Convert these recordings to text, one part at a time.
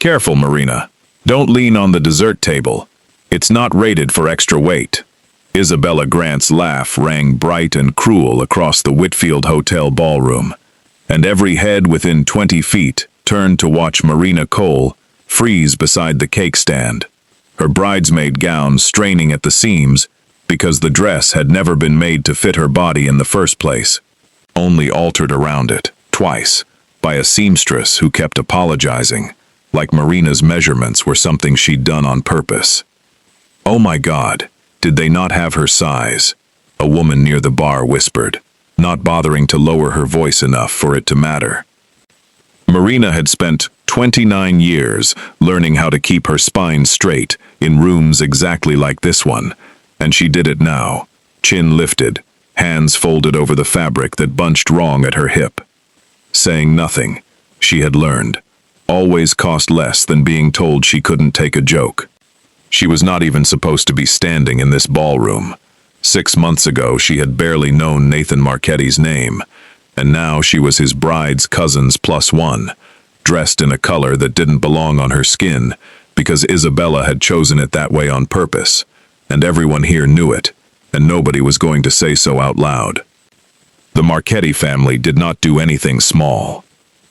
Careful, Marina. Don't lean on the dessert table. It's not rated for extra weight. Isabella Grant's laugh rang bright and cruel across the Whitfield Hotel ballroom, and every head within 20 feet turned to watch Marina Cole freeze beside the cake stand, her bridesmaid gown straining at the seams because the dress had never been made to fit her body in the first place, only altered around it, twice, by a seamstress who kept apologizing, like Marina's measurements were something she'd done on purpose. "Oh my God, did they not have her size?" a woman near the bar whispered, not bothering to lower her voice enough for it to matter. Marina had spent 29 years learning how to keep her spine straight in rooms exactly like this one, and she did it now, chin lifted, hands folded over the fabric that bunched wrong at her hip. Saying nothing, she had learned, always cost less than being told she couldn't take a joke. She was not even supposed to be standing in this ballroom. 6 months ago, she had barely known Nathan Marchetti's name, and now she was his bride's cousin's +1, dressed in a color that didn't belong on her skin because Isabella had chosen it that way on purpose, and everyone here knew it, and nobody was going to say so out loud. The Marchetti family did not do anything small.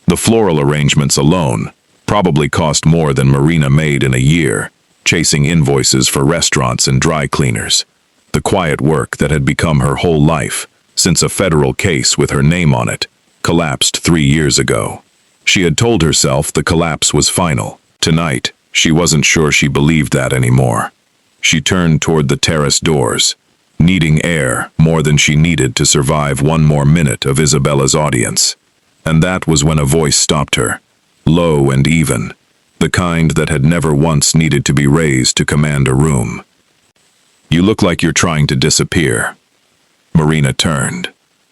The floral arrangements alone probably cost more than Marina made in a year, chasing invoices for restaurants and dry cleaners. The quiet work that had become her whole life, since a federal case with her name on it, collapsed 3 years ago. She had told herself the collapse was final. Tonight, she wasn't sure she believed that anymore. She turned toward the terrace doors, needing air more than she needed to survive one more minute of Isabella's audience. And that was when a voice stopped her, low and even, the kind that had never once needed to be raised to command a room. "You look like you're trying to disappear." Marina turned.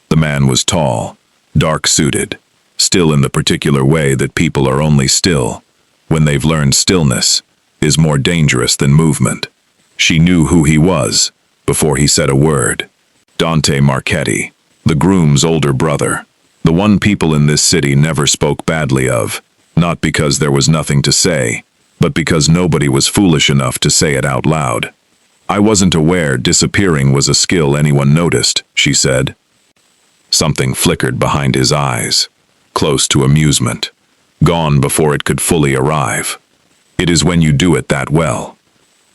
The man was tall, dark-suited, still in the particular way that people are only still, when they've learned stillness is more dangerous than movement. She knew who he was before he said a word. Dante Marchetti, the groom's older brother, the one people in this city never spoke badly of, not because there was nothing to say, but because nobody was foolish enough to say it out loud. "I wasn't aware disappearing was a skill anyone noticed," she said. Something flickered behind his eyes, close to amusement, gone before it could fully arrive. "It is when you do it that well."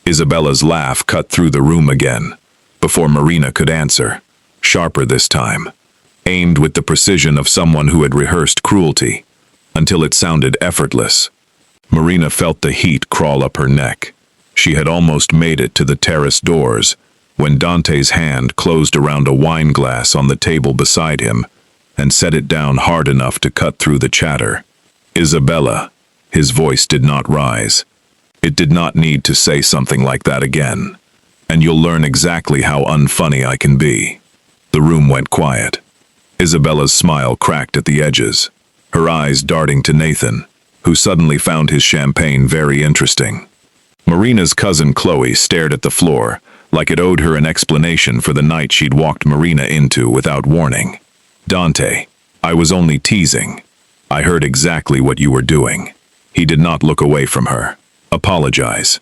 Isabella's laugh cut through the room again, before Marina could answer, sharper this time, aimed with the precision of someone who had rehearsed cruelty, until it sounded effortless. Marina felt the heat crawl up her neck. She had almost made it to the terrace doors when Dante's hand closed around a wine glass on the table beside him and set it down hard enough to cut through the chatter. "Isabella," his voice did not rise. "It did not need to say something like that again, and you'll learn exactly how unfunny I can be." The room went quiet. Isabella's smile cracked at the edges, her eyes darting to Nathan, who suddenly found his champagne very interesting. Marina's cousin Chloe stared at the floor, like it owed her an explanation for the night she'd walked Marina into without warning. "Dante, I was only teasing. I heard exactly what you were doing." He did not look away from her. "Apologize."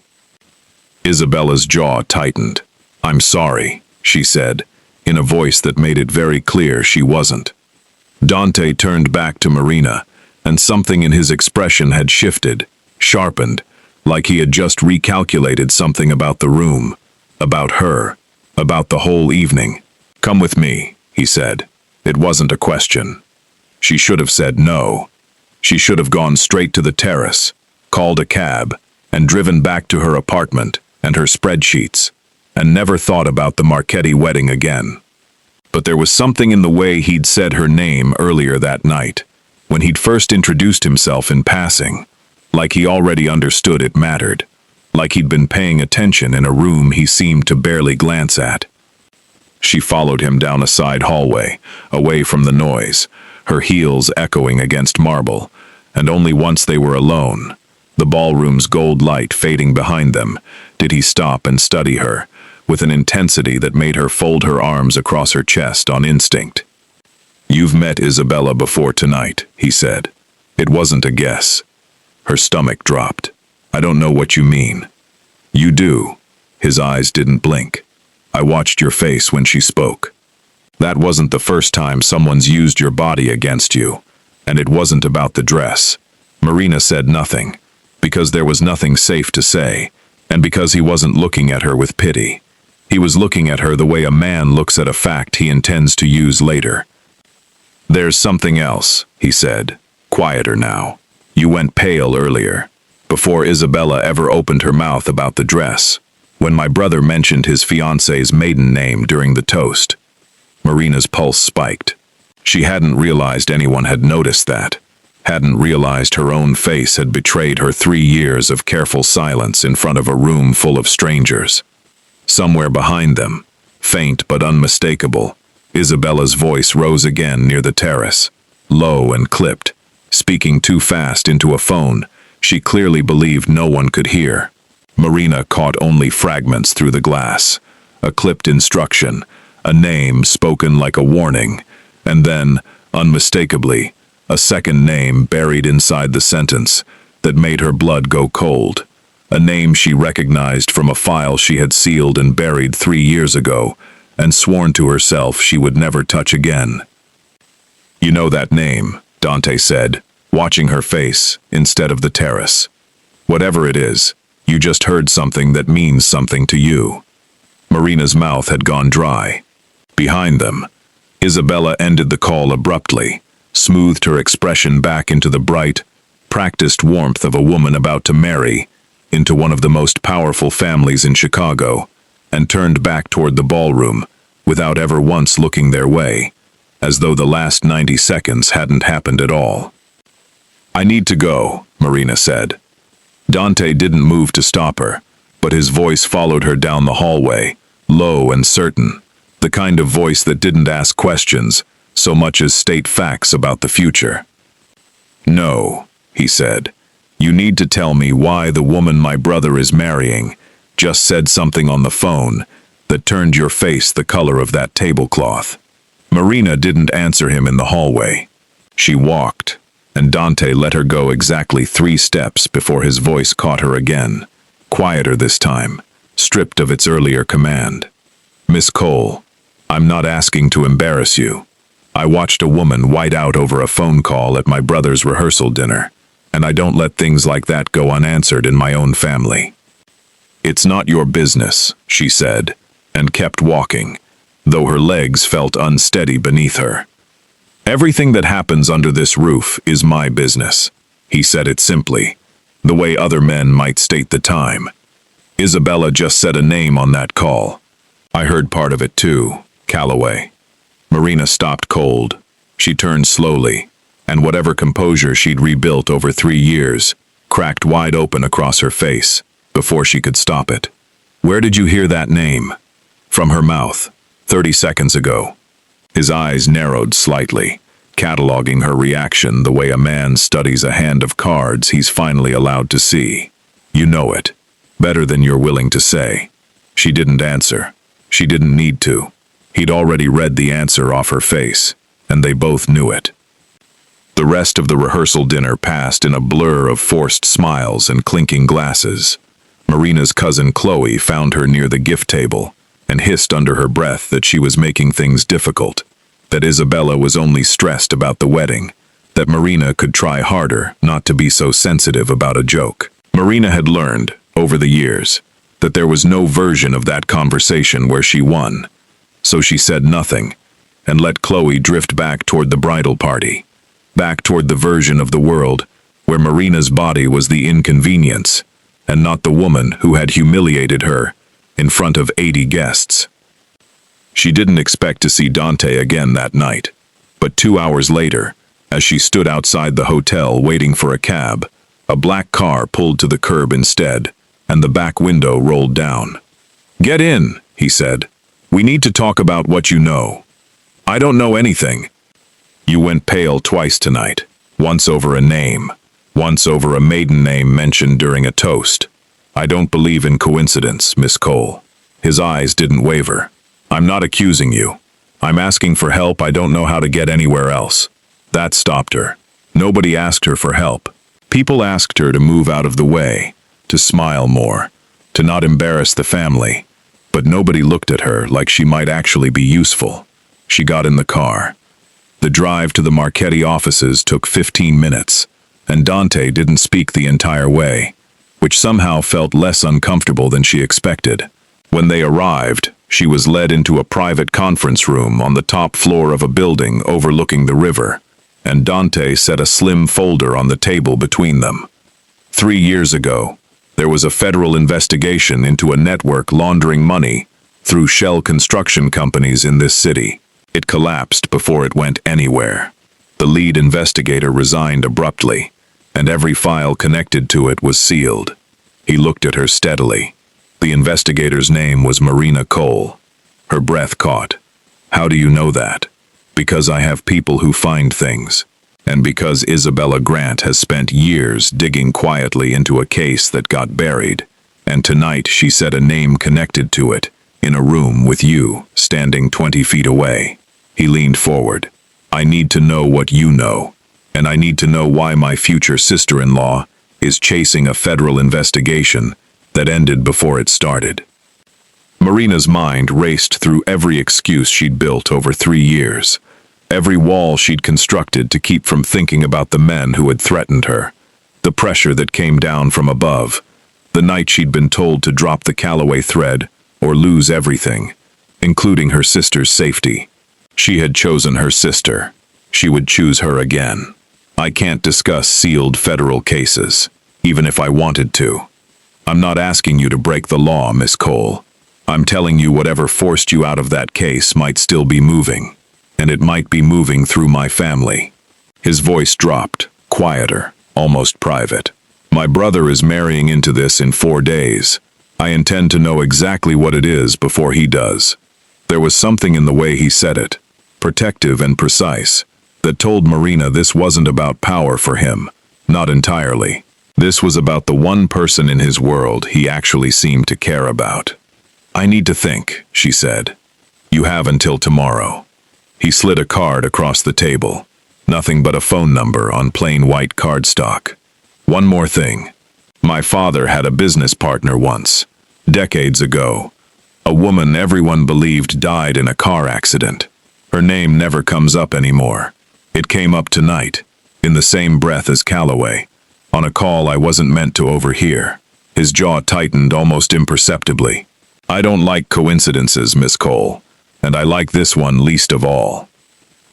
Isabella's jaw tightened. "I'm sorry," she said, in a voice that made it very clear she wasn't. Dante turned back to Marina, and something in his expression had shifted, sharpened, like he had just recalculated something about the room, about her, about the whole evening. "Come with me," he said. It wasn't a question. She should have said no. She should have gone straight to the terrace, called a cab, and driven back to her apartment and her spreadsheets, and never thought about the Marchetti wedding again. But there was something in the way he'd said her name earlier that night, when he'd first introduced himself in passing, like he already understood it mattered, like he'd been paying attention in a room he seemed to barely glance at. She followed him down a side hallway, away from the noise, her heels echoing against marble, and only once they were alone, the ballroom's gold light fading behind them, did he stop and study her, with an intensity that made her fold her arms across her chest on instinct. "You've met Isabella before tonight," he said. It wasn't a guess. Her stomach dropped. I don't know what you mean. You do. His eyes didn't blink. I watched your face when she spoke. That wasn't the first time someone's used your body against you. And it wasn't about the dress. Marina said nothing, because there was nothing safe to say, and because he wasn't looking at her with pity. He was looking at her the way a man looks at a fact he intends to use later. There's something else, he said, quieter now. You went pale earlier, before Isabella ever opened her mouth about the dress, when my brother mentioned his fiancée's maiden name during the toast. Marina's pulse spiked. She hadn't realized anyone had noticed that, hadn't realized her own face had betrayed her 3 years of careful silence in front of a room full of strangers. Somewhere behind them, faint but unmistakable, Isabella's voice rose again near the terrace, low and clipped, speaking too fast into a phone she clearly believed no one could hear. Marina caught only fragments through the glass, a clipped instruction, a name spoken like a warning, and then, unmistakably, a second name buried inside the sentence that made her blood go cold, a name she recognized from a file she had sealed and buried 3 years ago and sworn to herself she would never touch again. You know that name, Dante said, watching her face instead of the terrace. Whatever it is, you just heard something that means something to you. Marina's mouth had gone dry. Behind them, Isabella ended the call abruptly, smoothed her expression back into the bright, practiced warmth of a woman about to marry into one of the most powerful families in Chicago, and turned back toward the ballroom without ever once looking their way, as though the last 90 seconds hadn't happened at all. I need to go, Marina said. Dante didn't move to stop her, but his voice followed her down the hallway, low and certain, the kind of voice that didn't ask questions so much as state facts about the future. No, he said. You need to tell me why the woman my brother is marrying just said something on the phone that turned your face the color of that tablecloth. Marina didn't answer him in the hallway. She walked, and Dante let her go exactly 3 steps before his voice caught her again, quieter this time, stripped of its earlier command. Miss Cole, I'm not asking to embarrass you. I watched a woman white out over a phone call at my brother's rehearsal dinner, and I don't let things like that go unanswered in my own family. It's not your business, she said, and kept walking, though her legs felt unsteady beneath her. Everything that happens under this roof is my business, he said it simply, the way other men might state the time. Isabella just said a name on that call. I heard part of it too, Calloway. Marina stopped cold. She turned slowly, and whatever composure she'd rebuilt over 3 years cracked wide open across her face before she could stop it. Where did you hear that name? From her mouth, 30 seconds ago. His eyes narrowed slightly, cataloging her reaction the way a man studies a hand of cards he's finally allowed to see. You know it, better than you're willing to say. She didn't answer. She didn't need to. He'd already read the answer off her face, and they both knew it. The rest of the rehearsal dinner passed in a blur of forced smiles and clinking glasses. Marina's cousin Chloe found her near the gift table and hissed under her breath that she was making things difficult, that Isabella was only stressed about the wedding, that Marina could try harder not to be so sensitive about a joke. Marina had learned, over the years, that there was no version of that conversation where she won, so she said nothing and let Chloe drift back toward the bridal party, back toward the version of the world where Marina's body was the inconvenience and not the woman who had humiliated her in front of 80 guests. She didn't expect to see Dante again that night, but 2 hours later, as she stood outside the hotel waiting for a cab, a black car pulled to the curb instead, and the back window rolled down. "Get in," he said. "We need to talk about what you know." "I don't know anything." "You went pale twice tonight, once over a name, once over a maiden name mentioned during a toast. I don't believe in coincidence, Miss Cole." His eyes didn't waver. "I'm not accusing you. I'm asking for help. I don't know how to get anywhere else." That stopped her. Nobody asked her for help. People asked her to move out of the way, to smile more, to not embarrass the family, but nobody looked at her like she might actually be useful. She got in the car. The drive to the Marchetti offices took 15 minutes, and Dante didn't speak the entire way, which somehow felt less uncomfortable than she expected. When they arrived, she was led into a private conference room on the top floor of a building overlooking the river, and Dante set a slim folder on the table between them. 3 years ago, there was a federal investigation into a network laundering money through shell construction companies in this city. It collapsed before it went anywhere. The lead investigator resigned abruptly, and every file connected to it was sealed. He looked at her steadily. The investigator's name was Marina Cole. Her breath caught. "How do you know that?" "Because I have people who find things. And because Isabella Grant has spent years digging quietly into a case that got buried. And tonight she said a name connected to it, in a room with you, standing 20 feet away." He leaned forward. "I need to know what you know, and I need to know why my future sister-in-law is chasing a federal investigation that ended before it started." Marina's mind raced through every excuse she'd built over 3 years, every wall she'd constructed to keep from thinking about the men who had threatened her, the pressure that came down from above, the night she'd been told to drop the Callaway thread or lose everything, including her sister's safety. She had chosen her sister. She would choose her again. "I can't discuss sealed federal cases, even if I wanted to. I'm not asking you to break the law, Miss Cole. I'm telling you whatever forced you out of that case might still be moving, and it might be moving through my family." His voice dropped, quieter, almost private. "My brother is marrying into this in 4 days. I intend to know exactly what it is before he does." There was something in the way he said it, protective and precise, that told Marina this wasn't about power for him, not entirely. This was about the one person in his world he actually seemed to care about. "I need to think," she said. "You have until tomorrow." He slid a card across the table. Nothing but a phone number on plain white cardstock. "One more thing. My father had a business partner once, decades ago. A woman everyone believed died in a car accident. Her name never comes up anymore. It came up tonight, in the same breath as Callaway, on a call I wasn't meant to overhear." His jaw tightened almost imperceptibly. "I don't like coincidences, Miss Cole, and I like this one least of all."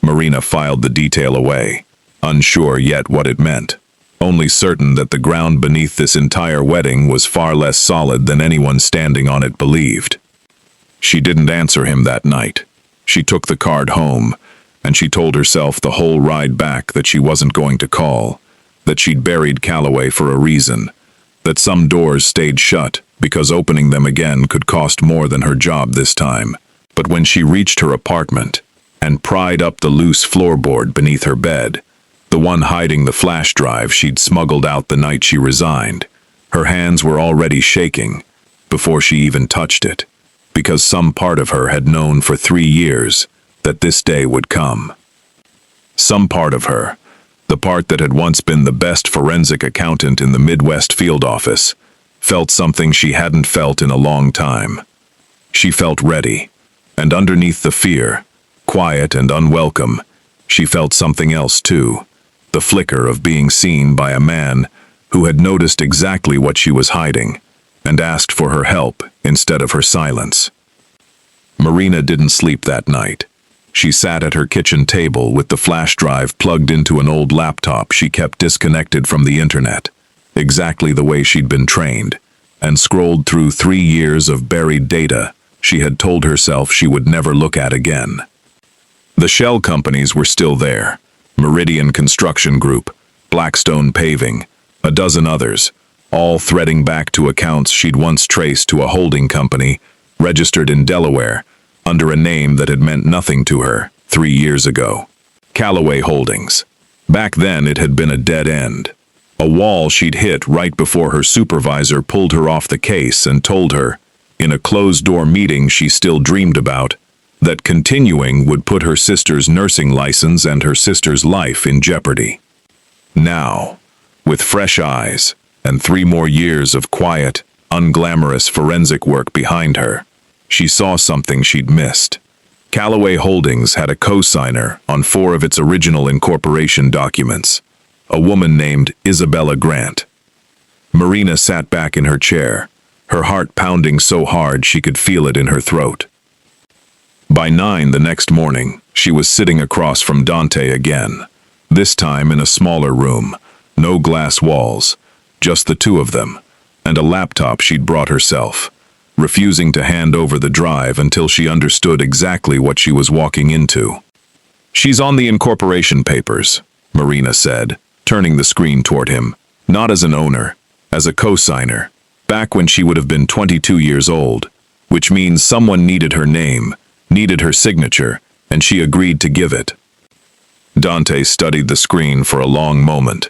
Marina filed the detail away, unsure yet what it meant, only certain that the ground beneath this entire wedding was far less solid than anyone standing on it believed. She didn't answer him that night. She took the card home, and she told herself the whole ride back that she wasn't going to call, that she'd buried Callaway for a reason, that some doors stayed shut because opening them again could cost more than her job this time. But when she reached her apartment and pried up the loose floorboard beneath her bed, the one hiding the flash drive she'd smuggled out the night she resigned, her hands were already shaking before she even touched it, because some part of her had known for 3 years that this day would come. Some part of her, the part that had once been the best forensic accountant in the Midwest field office, felt something she hadn't felt in a long time. She felt ready, and underneath the fear, quiet and unwelcome, she felt something else too, the flicker of being seen by a man who had noticed exactly what she was hiding and asked for her help instead of her silence. Marina didn't sleep that night. She sat at her kitchen table with the flash drive plugged into an old laptop she kept disconnected from the internet, exactly the way she'd been trained, and scrolled through 3 years of buried data she had told herself she would never look at again. The shell companies were still there. Meridian Construction Group, Blackstone Paving, a dozen others, all threading back to accounts she'd once traced to a holding company registered in Delaware under a name that had meant nothing to her 3 years ago. Callaway Holdings. Back then it had been a dead end, a wall she'd hit right before her supervisor pulled her off the case and told her, in a closed-door meeting she still dreamed about, that continuing would put her sister's nursing license and her sister's life in jeopardy. Now, with fresh eyes and 3 more years of quiet, unglamorous forensic work behind her, she saw something she'd missed. Callaway Holdings had a co-signer on 4 of its original incorporation documents, a woman named Isabella Grant. Marina sat back in her chair, her heart pounding so hard she could feel it in her throat. By 9 the next morning, she was sitting across from Dante again, this time in a smaller room, no glass walls, just the 2 of them, and a laptop she'd brought herself, refusing to hand over the drive until she understood exactly what she was walking into. "She's on the incorporation papers," Marina said, turning the screen toward him, "not as an owner, as a co-signer, back when she would have been 22 years old, which means someone needed her name, needed her signature, and she agreed to give it." Dante studied the screen for a long moment,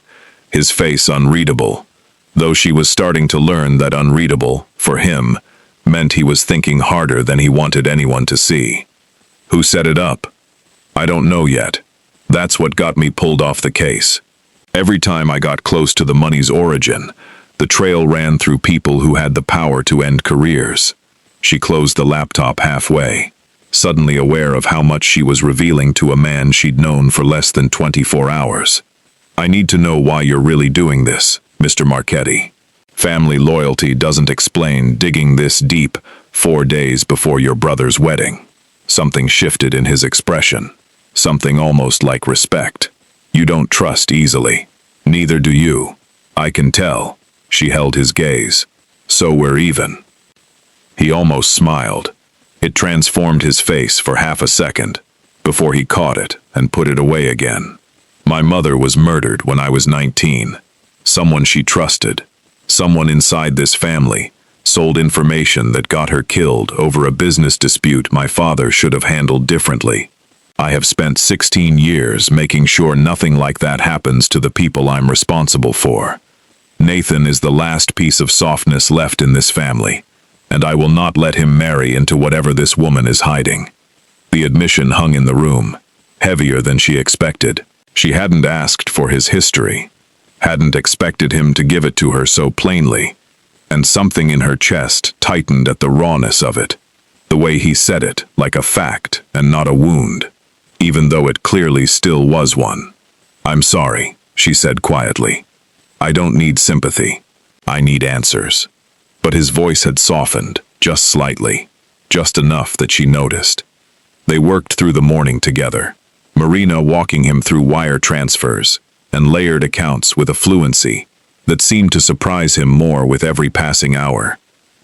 his face unreadable, though she was starting to learn that unreadable, for him, meant he was thinking harder than he wanted anyone to see. "Who set it up?" "I don't know yet. That's what got me pulled off the case. Every time I got close to the money's origin, the trail ran through people who had the power to end careers." She closed the laptop halfway, suddenly aware of how much she was revealing to a man she'd known for less than 24 hours. "I need to know why you're really doing this, Mr. Marchetti. Family loyalty doesn't explain digging this deep 4 days before your brother's wedding." Something shifted in his expression, something almost like respect. "You don't trust easily. Neither do you. I can tell." She held his gaze. "So we're even." He almost smiled. It transformed his face for half a second, before he caught it and put it away again. "My mother was murdered when I was 19. Someone she trusted, someone inside this family, sold information that got her killed over a business dispute my father should have handled differently. I have spent 16 years making sure nothing like that happens to the people I'm responsible for. Nathan is the last piece of softness left in this family, and I will not let him marry into whatever this woman is hiding." The admission hung in the room, heavier than she expected. She hadn't asked for his history, hadn't expected him to give it to her so plainly, and something in her chest tightened at the rawness of it, the way he said it, like a fact and not a wound, even though it clearly still was one. "I'm sorry," she said quietly. "I don't need sympathy. I need answers." But his voice had softened, just slightly, just enough that she noticed. They worked through the morning together, Marina walking him through wire transfers and layered accounts with a fluency that seemed to surprise him more with every passing hour.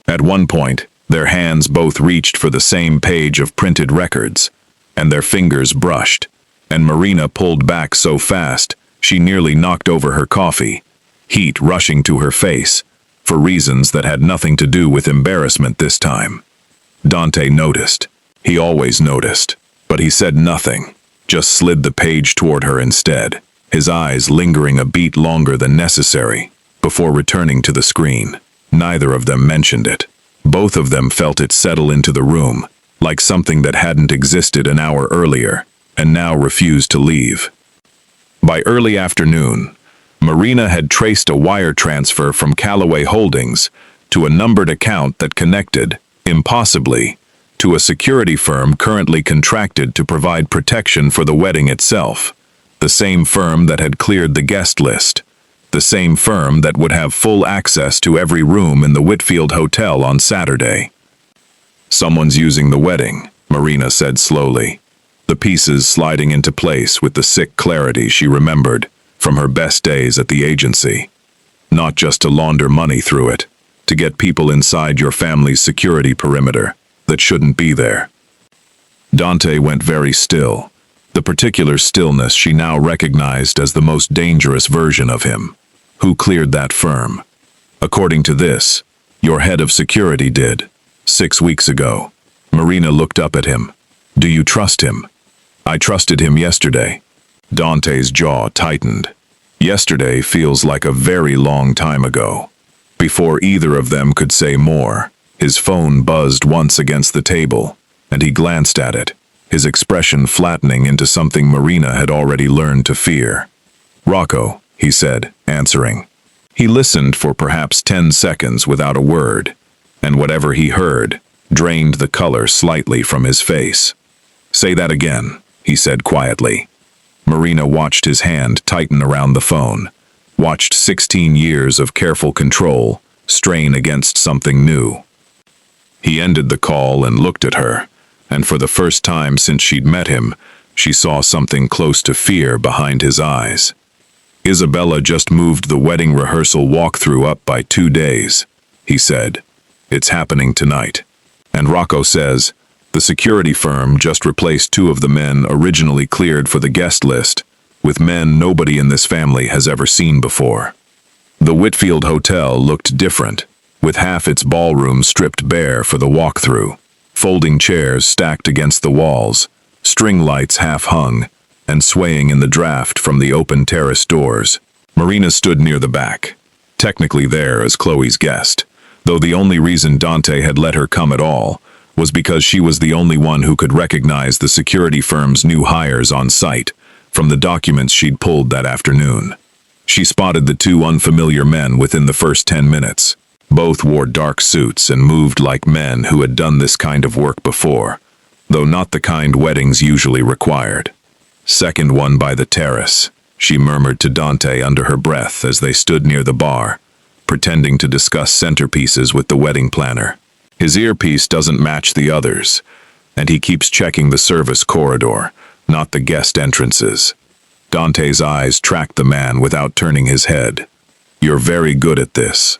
At one point, their hands both reached for the same page of printed records, and their fingers brushed, and Marina pulled back so fast she nearly knocked over her coffee, heat rushing to her face, for reasons that had nothing to do with embarrassment this time. Dante noticed. He always noticed, but he said nothing, just slid the page toward her instead, his eyes lingering a beat longer than necessary before returning to the screen. Neither of them mentioned it. Both of them felt it settle into the room, like something that hadn't existed an hour earlier and now refused to leave. By early afternoon, Marina had traced a wire transfer from Callaway Holdings to a numbered account that connected, impossibly, to a security firm currently contracted to provide protection for the wedding itself, the same firm that had cleared the guest list, the same firm that would have full access to every room in the Whitfield Hotel on Saturday. "Someone's using the wedding," Marina said slowly, the pieces sliding into place with the sick clarity she remembered from her best days at the agency. "Not just to launder money through it, to get people inside your family's security perimeter that shouldn't be there." Dante went very still, the particular stillness she now recognized as the most dangerous version of him. "Who cleared that firm?" "According to this, your head of security did, 6 weeks ago." Marina looked up at him. "Do you trust him?" "I trusted him yesterday." Dante's jaw tightened. Yesterday feels like a very long time ago. Before either of them could say more, his phone buzzed once against the table, and he glanced at it, his expression flattening into something Marina had already learned to fear. "Rocco," he said, answering. He listened for perhaps 10 seconds without a word, and whatever he heard drained the color slightly from his face. "Say that again," he said quietly. Marina watched his hand tighten around the phone, watched 16 years of careful control strain against something new. He ended the call and looked at her, and for the first time since she'd met him, she saw something close to fear behind his eyes. "Isabella just moved the wedding rehearsal walkthrough up by 2 days," he said. "It's happening tonight. And Rocco says the security firm just replaced 2 of the men originally cleared for the guest list with men nobody in this family has ever seen before." The Whitfield Hotel looked different, with half its ballroom stripped bare for the walkthrough, folding chairs stacked against the walls, string lights half hung, and swaying in the draft from the open terrace doors. Marina stood near the back, technically there as Chloe's guest, though the only reason Dante had let her come at all was because she was the only one who could recognize the security firm's new hires on site from the documents she'd pulled that afternoon. She spotted the 2 unfamiliar men within the first 10 minutes. Both wore dark suits and moved like men who had done this kind of work before, though not the kind weddings usually required. "Second one by the terrace," she murmured to Dante under her breath as they stood near the bar, pretending to discuss centerpieces with the wedding planner. His earpiece doesn't match the others, and he keeps checking the service corridor, not the guest entrances. Dante's eyes tracked the man without turning his head. "You're very good at this."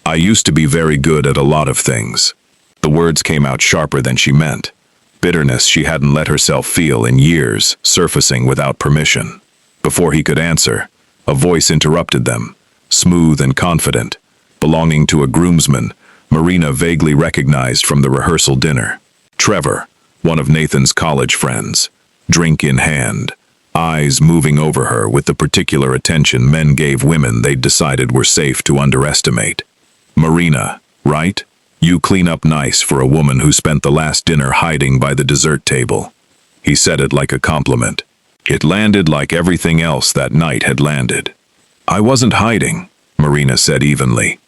"I used to be very good at a lot of things." The words came out sharper than she meant. Bitterness she hadn't let herself feel in years, surfacing without permission. Before he could answer, a voice interrupted them, smooth and confident, belonging to a groomsman Marina vaguely recognized from the rehearsal dinner. Trevor, one of Nathan's college friends, drink in hand, eyes moving over her with the particular attention men gave women they'd decided were safe to underestimate. "Marina, right? You clean up nice for a woman who spent the last dinner hiding by the dessert table." He said it like a compliment. It landed like everything else that night had landed. "I wasn't hiding," Marina said evenly.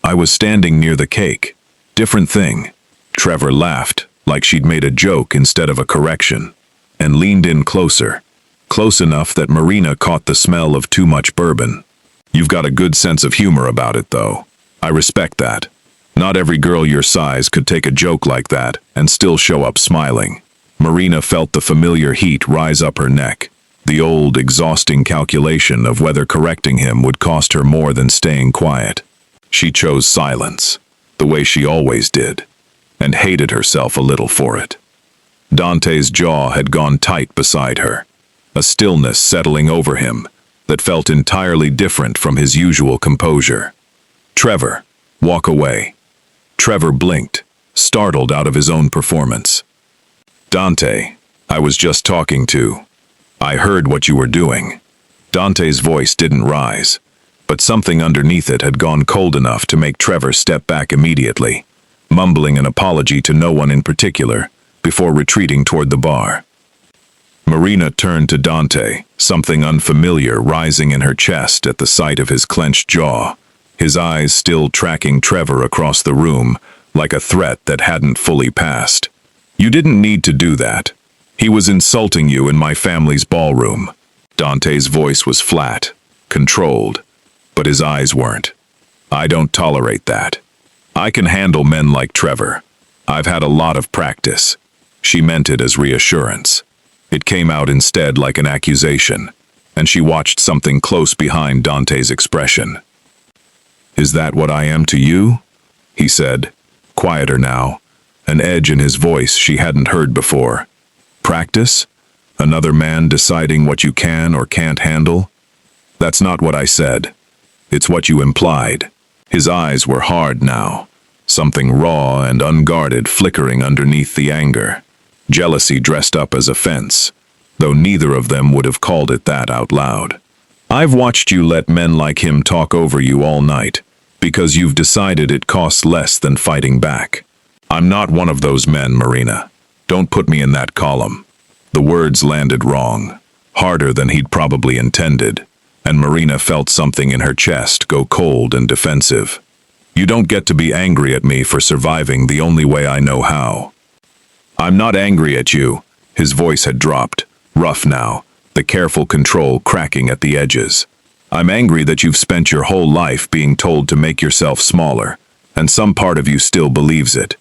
"I was standing near the cake. Different thing." Trevor laughed, like she'd made a joke instead of a correction, and leaned in closer, close enough that Marina caught the smell of too much bourbon. "You've got a good sense of humor about it, though. I respect that. Not every girl your size could take a joke like that and still show up smiling." Marina felt the familiar heat rise up her neck, the old, exhausting calculation of whether correcting him would cost her more than staying quiet. She chose silence, the way she always did, and hated herself a little for it. Dante's jaw had gone tight beside her, a stillness settling over him that felt entirely different from his usual composure. "Trevor, walk away." Trevor blinked, startled out of his own performance. "Dante, I was just talking to. I heard what you were doing." Dante's voice didn't rise, but something underneath it had gone cold enough to make Trevor step back immediately, mumbling an apology to no one in particular, before retreating toward the bar. Marina turned to Dante, something unfamiliar rising in her chest at the sight of his clenched jaw, his eyes still tracking Trevor across the room like a threat that hadn't fully passed. "You didn't need to do that. He was insulting you in my family's ballroom." Dante's voice was flat, controlled, but his eyes weren't. "I don't tolerate that. I can handle men like Trevor. I've had a lot of practice." She meant it as reassurance. It came out instead like an accusation, and she watched something close behind Dante's expression. "Is that what I am to you?" he said, quieter now, an edge in his voice she hadn't heard before. "Practice? Another man deciding what you can or can't handle?" "That's not what I said. It's what you implied." His eyes were hard now, something raw and unguarded flickering underneath the anger. Jealousy dressed up as offense, though neither of them would have called it that out loud. "I've watched you let men like him talk over you all night, because you've decided it costs less than fighting back. I'm not one of those men, Marina. Don't put me in that column." The words landed wrong, harder than he'd probably intended, and Marina felt something in her chest go cold and defensive. You don't get to be angry at me for surviving the only way I know how. I'm not angry at you. His voice had dropped, rough now, the careful control cracking at the edges. I'm angry that you've spent your whole life being told to make yourself smaller, and some part of you still believes it.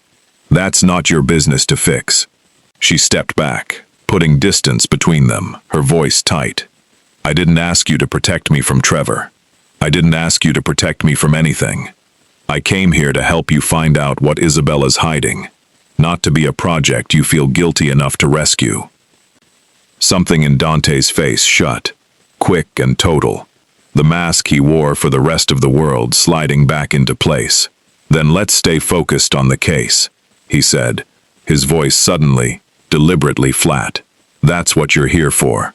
That's not your business to fix. She stepped back, putting distance between them, her voice tight. I didn't ask you to protect me from Trevor. I didn't ask you to protect me from anything. I came here to help you find out what Isabella's hiding, not to be a project you feel guilty enough to rescue. Something in Dante's face shut, quick and total, the mask he wore for the rest of the world sliding back into place. Then let's stay focused on the case, he said, his voice suddenly, deliberately flat. That's what you're here for.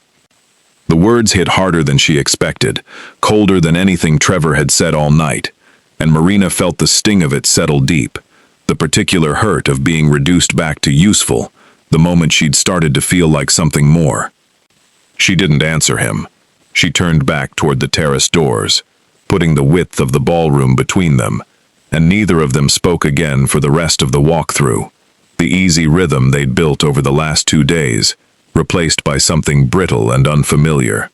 The words hit harder than she expected, colder than anything Trevor had said all night, and Marina felt the sting of it settle deep, the particular hurt of being reduced back to useful, the moment she'd started to feel like something more. She didn't answer him. She turned back toward the terrace doors, putting the width of the ballroom between them, and neither of them spoke again for the rest of the walkthrough. The easy rhythm they'd built over the last 2 days, replaced by something brittle and unfamiliar.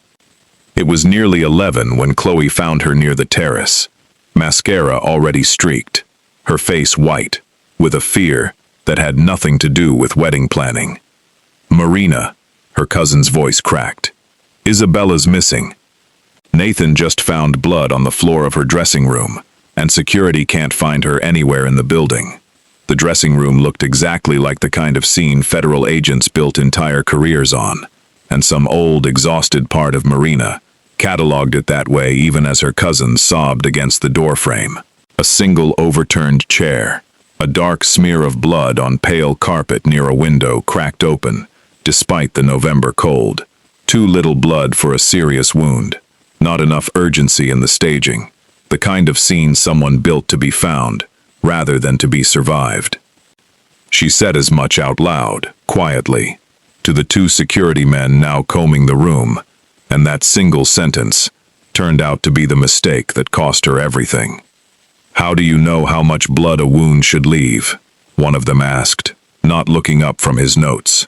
It was nearly 11 when Chloe found her near the terrace, mascara already streaked, her face white, with a fear that had nothing to do with wedding planning. Marina, her cousin's voice cracked. Isabella's missing. Nathan just found blood on the floor of her dressing room, and security can't find her anywhere in the building. The dressing room looked exactly like the kind of scene federal agents built entire careers on, and some old, exhausted part of Marina cataloged it that way even as her cousin sobbed against the doorframe. A single overturned chair, a dark smear of blood on pale carpet near a window cracked open, despite the November cold. Too little blood for a serious wound. Not enough urgency in the staging. The kind of scene someone built to be found, rather than to be survived. She said as much out loud, quietly, to the 2 security men now combing the room, and that single sentence turned out to be the mistake that cost her everything. How do you know how much blood a wound should leave? One of them asked, not looking up from his notes.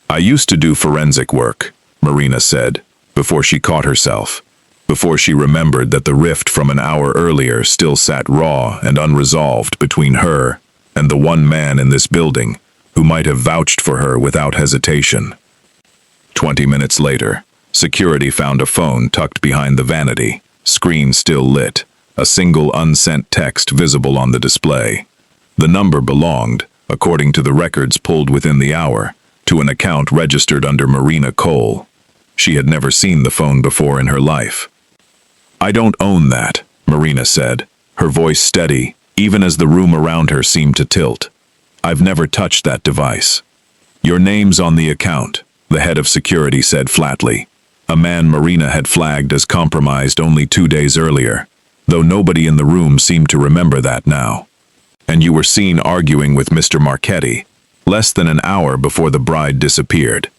I used to do forensic work, Marina said, before she caught herself, before she remembered that the rift from an hour earlier still sat raw and unresolved between her and the one man in this building who might have vouched for her without hesitation. 20 minutes later, security found a phone tucked behind the vanity, screen still lit, a single unsent text visible on the display. The number belonged, according to the records pulled within the hour, to an account registered under Marina Cole. She had never seen the phone before in her life. I don't own that, Marina said, her voice steady, even as the room around her seemed to tilt. I've never touched that device. Your name's on the account, the head of security said flatly, a man Marina had flagged as compromised only 2 days earlier, though nobody in the room seemed to remember that now. And you were seen arguing with Mr. Marchetti, less than an hour before the bride disappeared.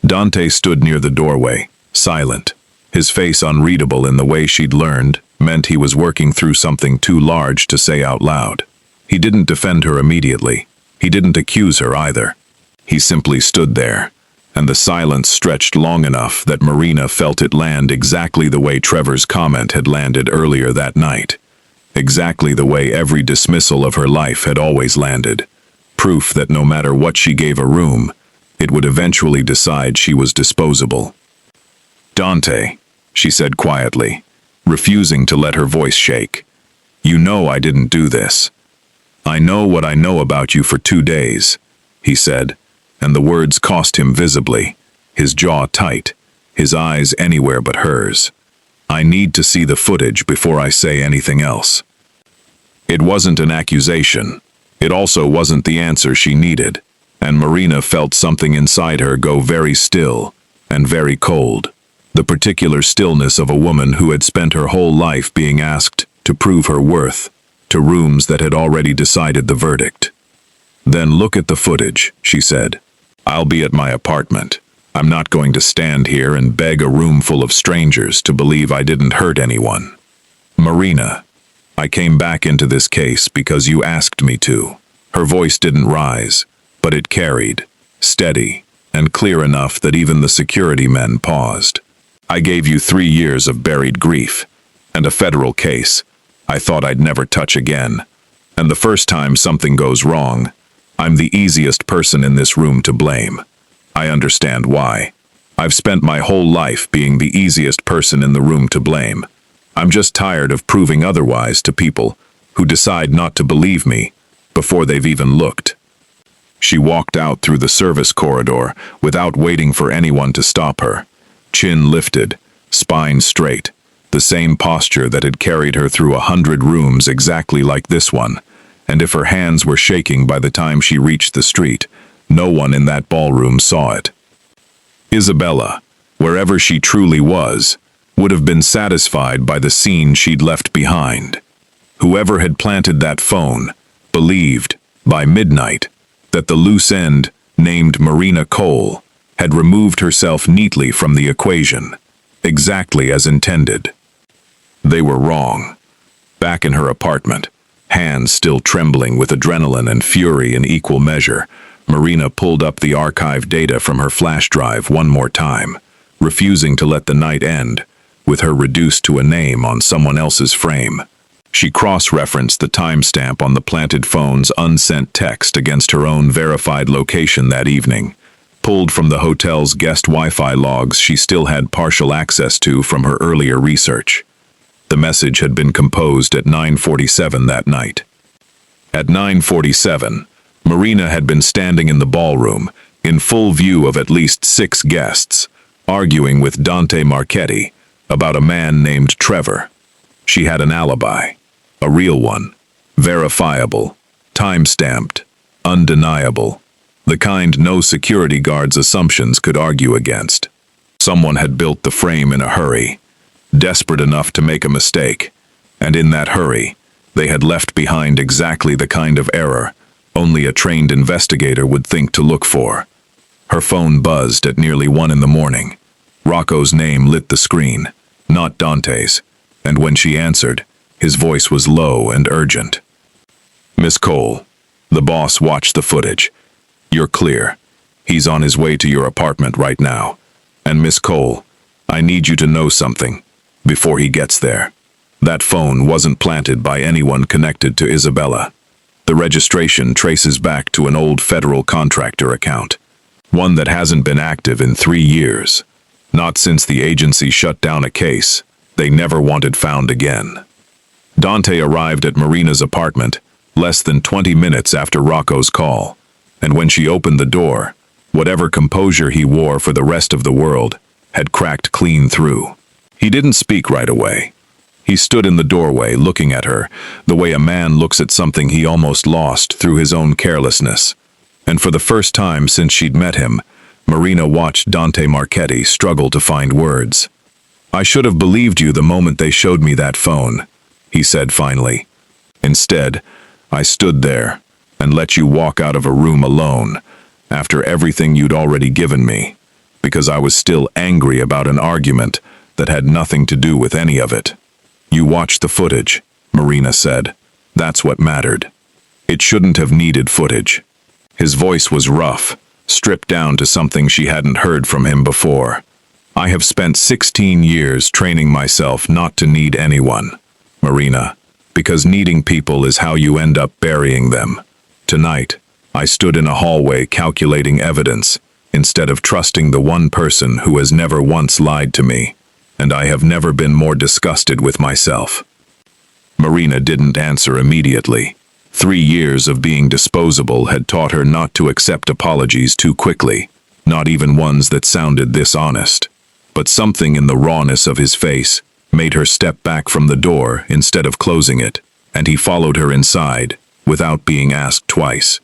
Dante stood near the doorway, silent, his face unreadable in the way she'd learned meant he was working through something too large to say out loud. He didn't defend her immediately. He didn't accuse her either. He simply stood there, and the silence stretched long enough that Marina felt it land exactly the way Trevor's comment had landed earlier that night. Exactly the way every dismissal of her life had always landed. Proof that no matter what she gave a room, it would eventually decide she was disposable. Dante, she said quietly, refusing to let her voice shake. You know I didn't do this. I know what I know about you for 2 days, he said, and the words cost him visibly, his jaw tight, his eyes anywhere but hers. I need to see the footage before I say anything else. It wasn't an accusation. It also wasn't the answer she needed, and Marina felt something inside her go very still and very cold. The particular stillness of a woman who had spent her whole life being asked to prove her worth to rooms that had already decided the verdict. Then look at the footage, she said. I'll be at my apartment. I'm not going to stand here and beg a room full of strangers to believe I didn't hurt anyone. Marina, I came back into this case because you asked me to. Her voice didn't rise, but it carried, steady, and clear enough that even the security men paused. I gave you 3 years of buried grief, and a federal case I thought I'd never touch again. And the first time something goes wrong, I'm the easiest person in this room to blame. I understand why. I've spent my whole life being the easiest person in the room to blame. I'm just tired of proving otherwise to people who decide not to believe me before they've even looked. She walked out through the service corridor without waiting for anyone to stop her. Chin lifted, spine straight, the same posture that had carried her through 100 rooms exactly like this one. And if her hands were shaking by the time she reached the street, no one in that ballroom saw it. Isabella, wherever she truly was, would have been satisfied by the scene she'd left behind. Whoever had planted that phone believed, by midnight, that the loose end, named Marina Cole, had removed herself neatly from the equation, exactly as intended. They were wrong. Back in her apartment, hands still trembling with adrenaline and fury in equal measure, Marina pulled up the archive data from her flash drive one more time, refusing to let the night end, with her reduced to a name on someone else's frame. She cross-referenced the timestamp on the planted phone's unsent text against her own verified location that evening, pulled from the hotel's guest Wi-Fi logs she still had partial access to from her earlier research. The message had been composed at 9:47 that night. At 9:47, Marina had been standing in the ballroom, in full view of at least 6 guests, arguing with Dante Marchetti about a man named Trevor. She had an alibi, a real one, verifiable, time-stamped, undeniable, the kind no security guard's assumptions could argue against. Someone had built the frame in a hurry, desperate enough to make a mistake, and in that hurry, they had left behind exactly the kind of error only a trained investigator would think to look for. Her phone buzzed at nearly 1 in the morning. Rocco's name lit the screen, not Dante's, and when she answered, his voice was low and urgent. "Miss Cole," the boss watched the footage. "You're clear. He's on his way to your apartment right now. And Miss Cole, I need you to know something before he gets there. That phone wasn't planted by anyone connected to Isabella. The registration traces back to an old federal contractor account, one that hasn't been active in 3 years. Not since the agency shut down a case they never wanted found again." Dante arrived at Marina's apartment less than 20 minutes after Rocco's call, and when she opened the door, whatever composure he wore for the rest of the world had cracked clean through. He didn't speak right away. He stood in the doorway looking at her, the way a man looks at something he almost lost through his own carelessness. And for the first time since she'd met him, Marina watched Dante Marchetti struggle to find words. "I should have believed you the moment they showed me that phone," he said finally. "Instead, I stood there and let you walk out of a room alone, after everything you'd already given me, because I was still angry about an argument that had nothing to do with any of it. You watched the footage," Marina said. "That's what mattered. It shouldn't have needed footage." His voice was rough, stripped down to something she hadn't heard from him before. "I have spent 16 years training myself not to need anyone, Marina, because needing people is how you end up burying them. Tonight, I stood in a hallway calculating evidence, instead of trusting the one person who has never once lied to me, and I have never been more disgusted with myself." Marina didn't answer immediately. 3 years of being disposable had taught her not to accept apologies too quickly, not even ones that sounded this honest. But something in the rawness of his face made her step back from the door instead of closing it, and he followed her inside, without being asked twice.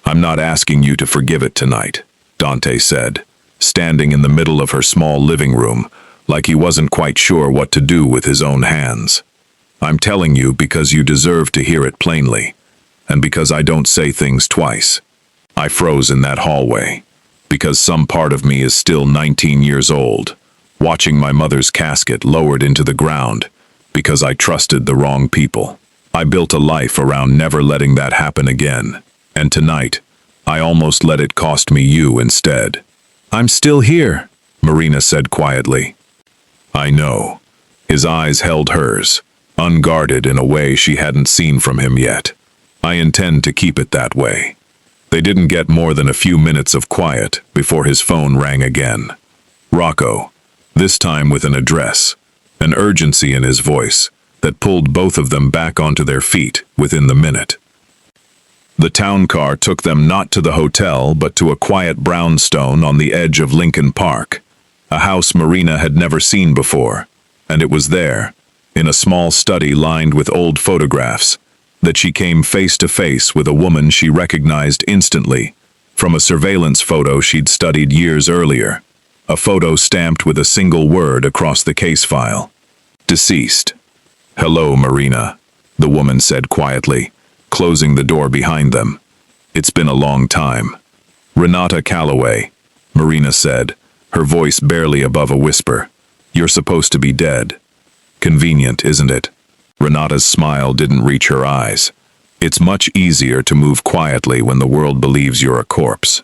"I'm not asking you to forgive it tonight," Dante said, standing in the middle of her small living room, like he wasn't quite sure what to do with his own hands. "I'm telling you because you deserve to hear it plainly, and because I don't say things twice. I froze in that hallway, because some part of me is still 19 years old, watching my mother's casket lowered into the ground because I trusted the wrong people. I built a life around never letting that happen again, and tonight, I almost let it cost me you instead. I'm still here, Marina said quietly. I know. His eyes held hers, unguarded in a way she hadn't seen from him yet. I intend to keep it that way. They didn't get more than a few minutes of quiet before his phone rang again. Rocco, this time with an address, an urgency in his voice that pulled both of them back onto their feet within the minute. The town car took them not to the hotel but to a quiet brownstone on the edge of Lincoln Park, a house Marina had never seen before, and it was there, in a small study lined with old photographs, that she came face to face with a woman she recognized instantly from a surveillance photo she'd studied years earlier, a photo stamped with a single word across the case file. Deceased. Hello, Marina, the woman said quietly, closing the door behind them. It's been a long time. Renata Calloway, Marina said, her voice barely above a whisper. You're supposed to be dead. Convenient, isn't it? Renata's smile didn't reach her eyes. It's much easier to move quietly when the world believes you're a corpse.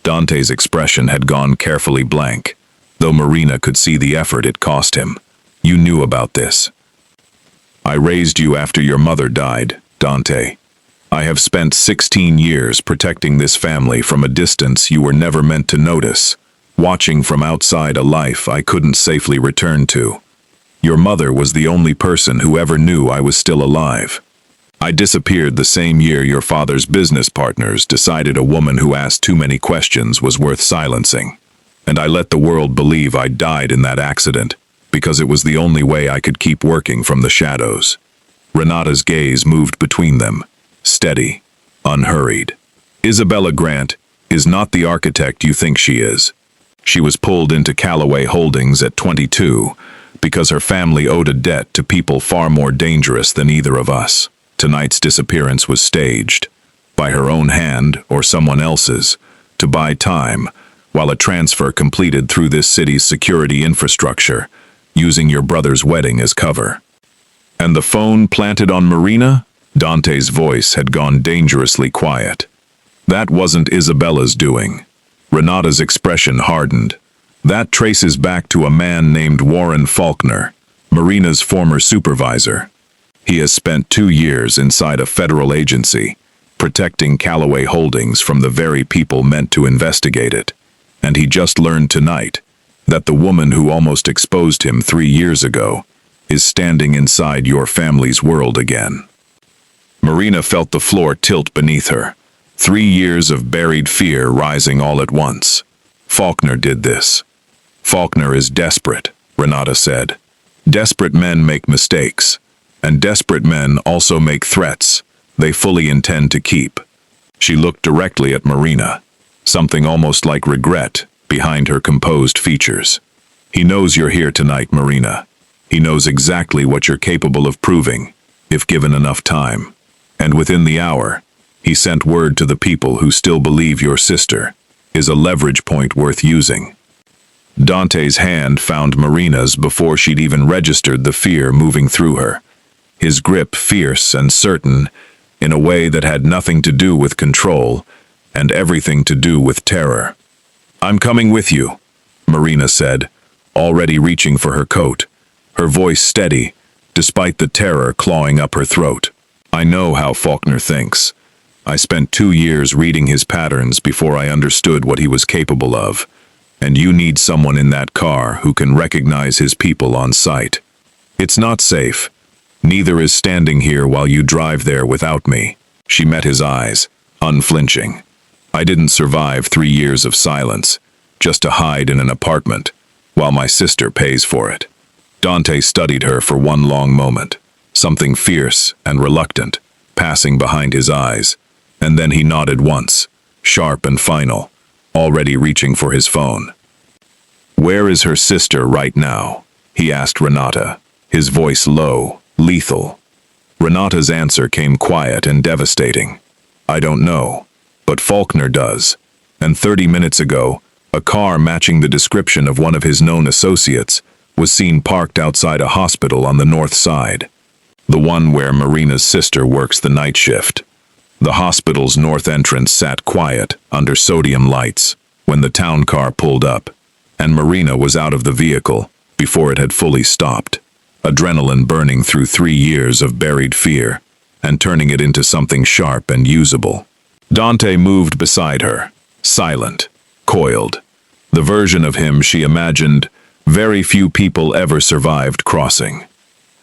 Dante's expression had gone carefully blank, though Marina could see the effort it cost him. You knew about this. I raised you after your mother died, Dante. I have spent 16 years protecting this family from a distance you were never meant to notice, watching from outside a life I couldn't safely return to. Your mother was the only person who ever knew I was still alive. I disappeared the same year your father's business partners decided a woman who asked too many questions was worth silencing, and I let the world believe I died in that accident because it was the only way I could keep working from the shadows. Renata's gaze moved between them, steady, unhurried. Isabella Grant is not the architect you think she is. She was pulled into Calloway Holdings at 22 because her family owed a debt to people far more dangerous than either of us. Tonight's disappearance was staged, by her own hand or someone else's, to buy time, while a transfer completed through this city's security infrastructure, using your brother's wedding as cover. And the phone planted on Marina? Dante's voice had gone dangerously quiet. That wasn't Isabella's doing. Renata's expression hardened. That traces back to a man named Warren Faulkner, Marina's former supervisor. He has spent 2 years inside a federal agency, protecting Calloway Holdings from the very people meant to investigate it. And he just learned tonight that the woman who almost exposed him 3 years ago is standing inside your family's world again. Marina felt the floor tilt beneath her, 3 years of buried fear rising all at once. Faulkner did this. Faulkner is desperate, Renata said. Desperate men make mistakes, and desperate men also make threats they fully intend to keep. She looked directly at Marina, something almost like regret behind her composed features. He knows you're here tonight, Marina. He knows exactly what you're capable of proving, if given enough time. And within the hour, he sent word to the people who still believe your sister is a leverage point worth using. Dante's hand found Marina's before she'd even registered the fear moving through her, his grip fierce and certain in a way that had nothing to do with control and everything to do with terror. I'm coming with you, Marina said, already reaching for her coat, her voice steady, despite the terror clawing up her throat. I know how Faulkner thinks. I spent 2 years reading his patterns before I understood what he was capable of, and you need someone in that car who can recognize his people on sight. It's not safe. Neither is standing here while you drive there without me. She met his eyes, unflinching. I didn't survive 3 years of silence, just to hide in an apartment, while my sister pays for it. Dante studied her for one long moment, something fierce and reluctant, passing behind his eyes, and then he nodded once, sharp and final, already reaching for his phone. Where is her sister right now? He asked Renata, his voice low, lethal. Renata's answer came quiet and devastating. I don't know, but Faulkner does, And 30 minutes ago, a car matching the description of one of his known associates was seen parked outside a hospital on the north side, the one where Marina's sister works the night shift. The hospital's north entrance sat quiet under sodium lights when the town car pulled up, and Marina was out of the vehicle before it had fully stopped, adrenaline burning through 3 years of buried fear and turning it into something sharp and usable. Dante moved beside her, silent, coiled, the version of him she imagined very few people ever survived crossing.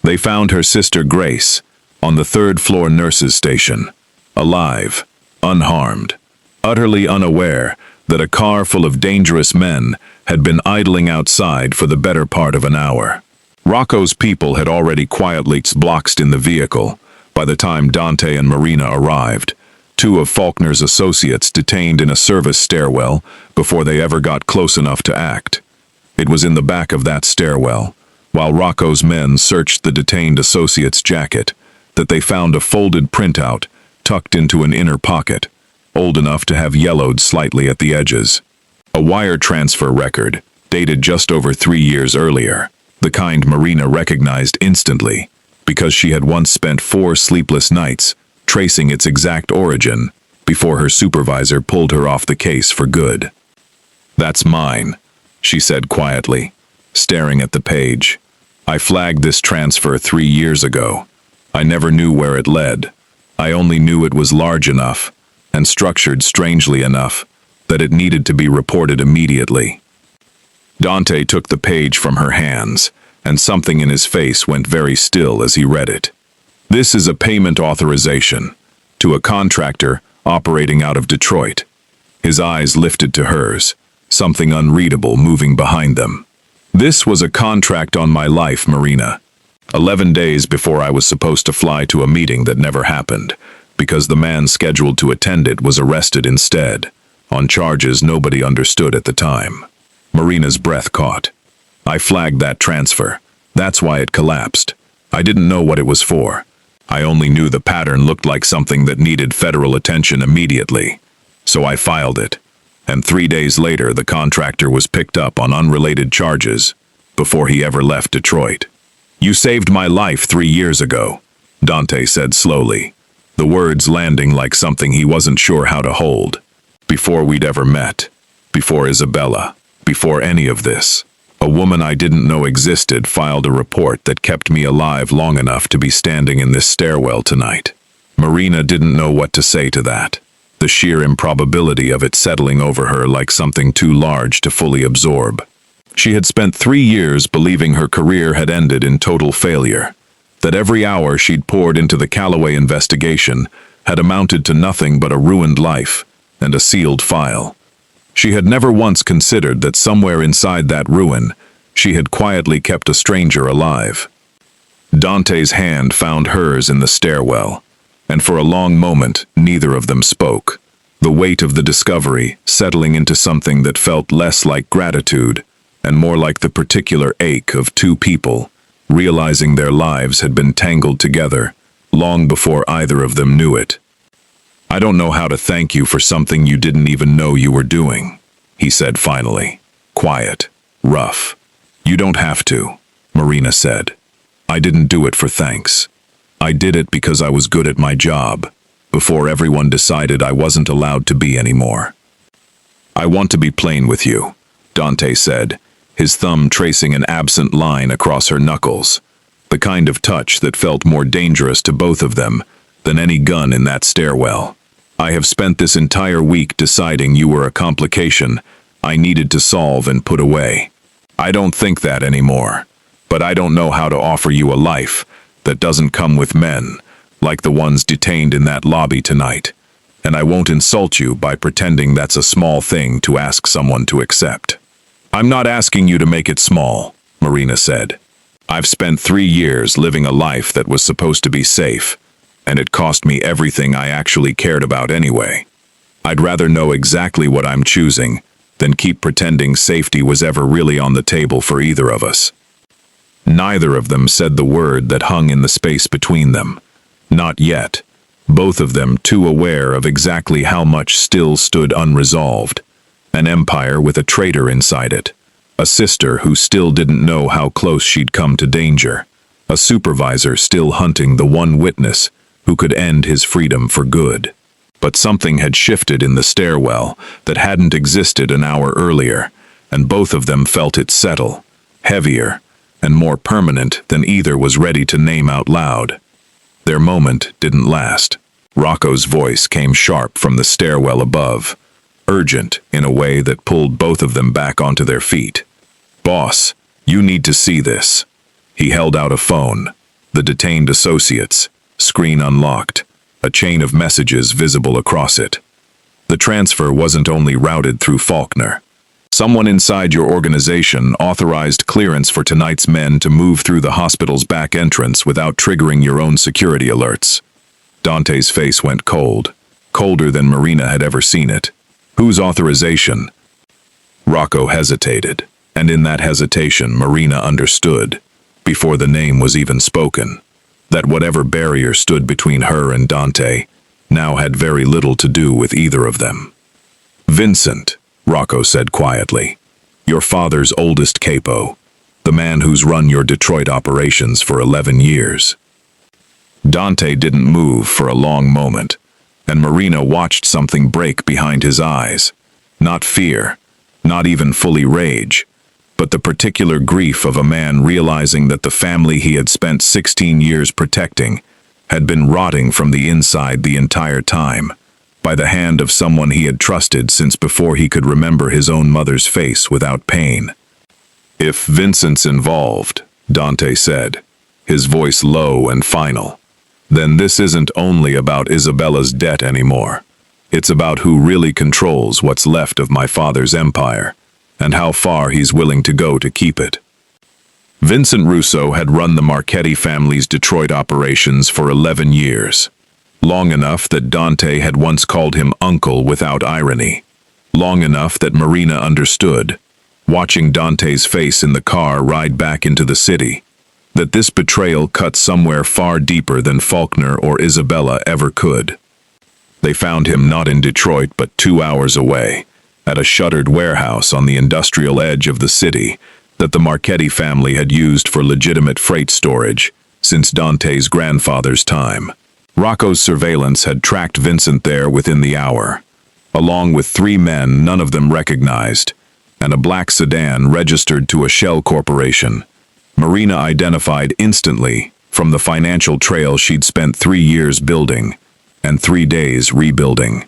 They found her sister Grace on the third-floor nurse's station, alive, unharmed, utterly unaware that a car full of dangerous men had been idling outside for the better part of an hour. Rocco's people had already quietly blocked in the vehicle by the time Dante and Marina arrived, 2 of Faulkner's associates detained in a service stairwell before they ever got close enough to act. It was in the back of that stairwell, while Rocco's men searched the detained associate's jacket, that they found a folded printout tucked into an inner pocket, old enough to have yellowed slightly at the edges. A wire transfer record, dated just over 3 years earlier, the kind Marina recognized instantly, because she had once spent 4 sleepless nights tracing its exact origin before her supervisor pulled her off the case for good. "That's mine," she said quietly, staring at the page. "I flagged this transfer 3 years ago. I never knew where it led. I only knew it was large enough, and structured strangely enough, that it needed to be reported immediately." Dante took the page from her hands, and something in his face went very still as he read it. "This is a payment authorization to a contractor operating out of Detroit." His eyes lifted to hers, something unreadable moving behind them. "This was a contract on my life, Marina. 11 days before I was supposed to fly to a meeting that never happened, because the man scheduled to attend it was arrested instead, on charges nobody understood at the time." Marina's breath caught. "I flagged that transfer. That's why it collapsed. I didn't know what it was for. I only knew the pattern looked like something that needed federal attention immediately. So I filed it. And 3 days later, the contractor was picked up on unrelated charges before he ever left Detroit." "You saved my life 3 years ago," Dante said slowly, the words landing like something he wasn't sure how to hold. "Before we'd ever met. Before Isabella. Before any of this. A woman I didn't know existed filed a report that kept me alive long enough to be standing in this stairwell tonight." Marina didn't know what to say to that, the sheer improbability of it settling over her like something too large to fully absorb. She had spent 3 years believing her career had ended in total failure, that every hour she'd poured into the Calloway investigation had amounted to nothing but a ruined life and a sealed file. She had never once considered that somewhere inside that ruin, she had quietly kept a stranger alive. Dante's hand found hers in the stairwell, and for a long moment, neither of them spoke, the weight of the discovery settling into something that felt less like gratitude and more like the particular ache of 2 people, realizing their lives had been tangled together long before either of them knew it. "I don't know how to thank you for something you didn't even know you were doing," he said finally, quiet, rough. "You don't have to," Marina said. "I didn't do it for thanks. I did it because I was good at my job, before everyone decided I wasn't allowed to be anymore." "I want to be plain with you," Dante said, his thumb tracing an absent line across her knuckles, the kind of touch that felt more dangerous to both of them than any gun in that stairwell. "I have spent this entire week deciding you were a complication I needed to solve and put away. I don't think that anymore, but I don't know how to offer you a life that doesn't come with men, like the ones detained in that lobby tonight, and I won't insult you by pretending that's a small thing to ask someone to accept." "I'm not asking you to make it small," Marina said. "I've spent 3 years living a life that was supposed to be safe, and it cost me everything I actually cared about anyway. I'd rather know exactly what I'm choosing than keep pretending safety was ever really on the table for either of us." Neither of them said the word that hung in the space between them. Not yet, both of them too aware of exactly how much still stood unresolved. An empire with a traitor inside it. A sister who still didn't know how close she'd come to danger. A supervisor still hunting the one witness who could end his freedom for good. But something had shifted in the stairwell that hadn't existed an hour earlier, and both of them felt it settle, heavier, and more permanent than either was ready to name out loud. Their moment didn't last. Rocco's voice came sharp from the stairwell above, urgent in a way that pulled both of them back onto their feet. "Boss, you need to see this." He held out a phone. The detained associates, screen unlocked, a chain of messages visible across it. The transfer wasn't only routed through Faulkner. Someone inside your organization authorized clearance for tonight's men to move through the hospital's back entrance without triggering your own security alerts. Dante's face went cold, colder than Marina had ever seen it. Whose authorization? Rocco hesitated, and in that hesitation Marina understood, before the name was even spoken, that whatever barrier stood between her and Dante now had very little to do with either of them. "Vincent," Rocco said quietly, "your father's oldest capo, the man who's run your Detroit operations for 11 years. Dante didn't move for a long moment, and Marina watched something break behind his eyes. Not fear, not even fully rage, but the particular grief of a man realizing that the family he had spent 16 years protecting had been rotting from the inside the entire time, by the hand of someone he had trusted since before he could remember his own mother's face without pain. "If Vincent's involved," Dante said, his voice low and final, "then this isn't only about Isabella's debt anymore. It's about who really controls what's left of my father's empire, and how far he's willing to go to keep it." Vincent Russo had run the Marchetti family's Detroit operations for 11 years. Long enough that Dante had once called him uncle without irony. Long enough that Marina understood, watching Dante's face in the car ride back into the city, that this betrayal cut somewhere far deeper than Faulkner or Isabella ever could. They found him not in Detroit but 2 hours away, at a shuttered warehouse on the industrial edge of the city that the Marchetti family had used for legitimate freight storage since Dante's grandfather's time. Rocco's surveillance had tracked Vincent there within the hour, along with 3 men none of them recognized, and a black sedan registered to a shell corporation. Marina identified instantly from the financial trail she'd spent 3 years building and 3 days rebuilding.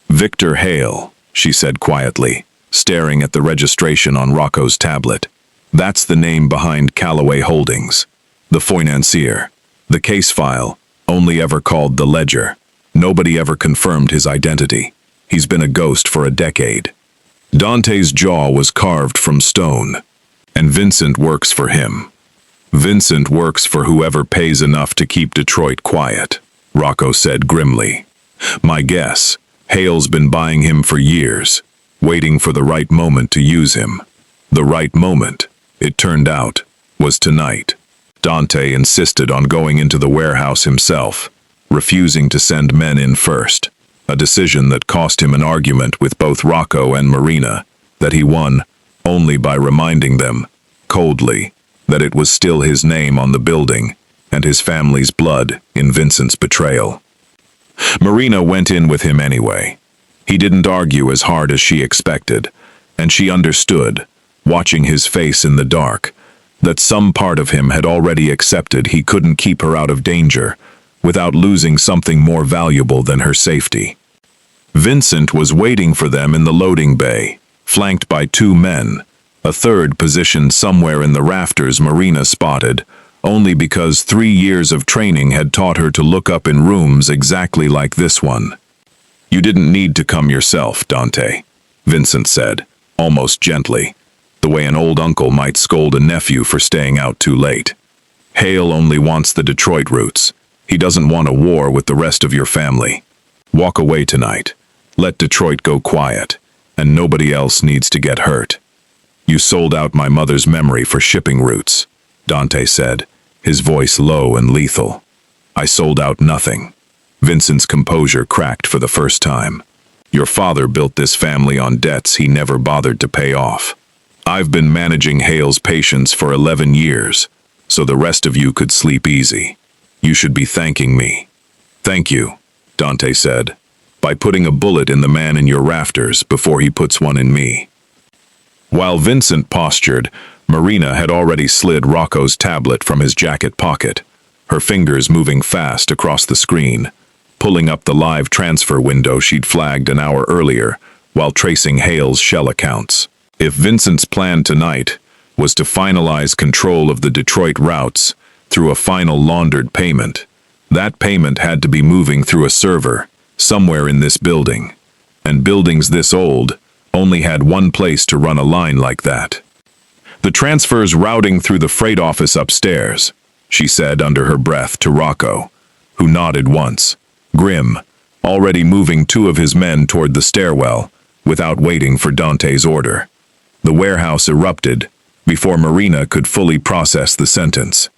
"Victor Hale," she said quietly, staring at the registration on Rocco's tablet. "That's the name behind Callaway Holdings, the financier. The case file, only ever called the ledger. Nobody ever confirmed his identity. He's been a ghost for a decade." Dante's jaw was carved from stone. "And Vincent works for him. Vincent works for whoever pays enough to keep Detroit quiet," Rocco said grimly. "My guess, Hale's been buying him for years, waiting for the right moment to use him. The right moment, it turned out, was tonight." Dante insisted on going into the warehouse himself, refusing to send men in first, a decision that cost him an argument with both Rocco and Marina, that he won only by reminding them, coldly, that it was still his name on the building and his family's blood in Vincent's betrayal. Marina went in with him anyway. He didn't argue as hard as she expected, and she understood, watching his face in the dark, that some part of him had already accepted he couldn't keep her out of danger without losing something more valuable than her safety. Vincent was waiting for them in the loading bay, flanked by 2 men, a third positioned somewhere in the rafters Marina spotted, only because 3 years of training had taught her to look up in rooms exactly like this one. "You didn't need to come yourself, Dante," Vincent said, almost gently, the way an old uncle might scold a nephew for staying out too late. "Hale only wants the Detroit roots. He doesn't want a war with the rest of your family. Walk away tonight. Let Detroit go quiet, and nobody else needs to get hurt." "You sold out my mother's memory for shipping routes," Dante said, his voice low and lethal. "I sold out nothing. Vincent's composure cracked for the first time. Your father built this family on debts he never bothered to pay off. I've been managing Hale's patients for 11 years, so the rest of you could sleep easy. You should be thanking me. Thank you, Dante said, by putting a bullet in the man in your rafters before he puts one in me. While Vincent postured, Marina had already slid Rocco's tablet from his jacket pocket, her fingers moving fast across the screen, pulling up the live transfer window she'd flagged an hour earlier while tracing Hale's shell accounts. If Vincent's plan tonight was to finalize control of the Detroit routes through a final laundered payment, that payment had to be moving through a server somewhere in this building, and buildings this old only had one place to run a line like that. The transfer's routing through the freight office upstairs, she said under her breath to Rocco, who nodded once, grim, already moving two of his men toward the stairwell without waiting for Dante's order. The warehouse erupted before Marina could fully process the sentence.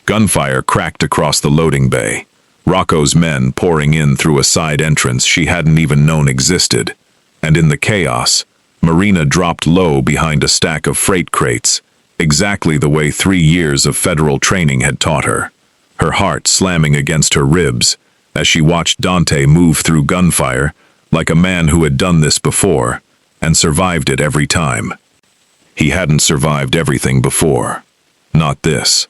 Gunfire cracked across the loading bay, Rocco's men pouring in through a side entrance she hadn't even known existed, and in the chaos, Marina dropped low behind a stack of freight crates, exactly the way 3 years of federal training had taught her, her heart slamming against her ribs as she watched Dante move through gunfire like a man who had done this before and survived it every time. He hadn't survived everything before. Not this.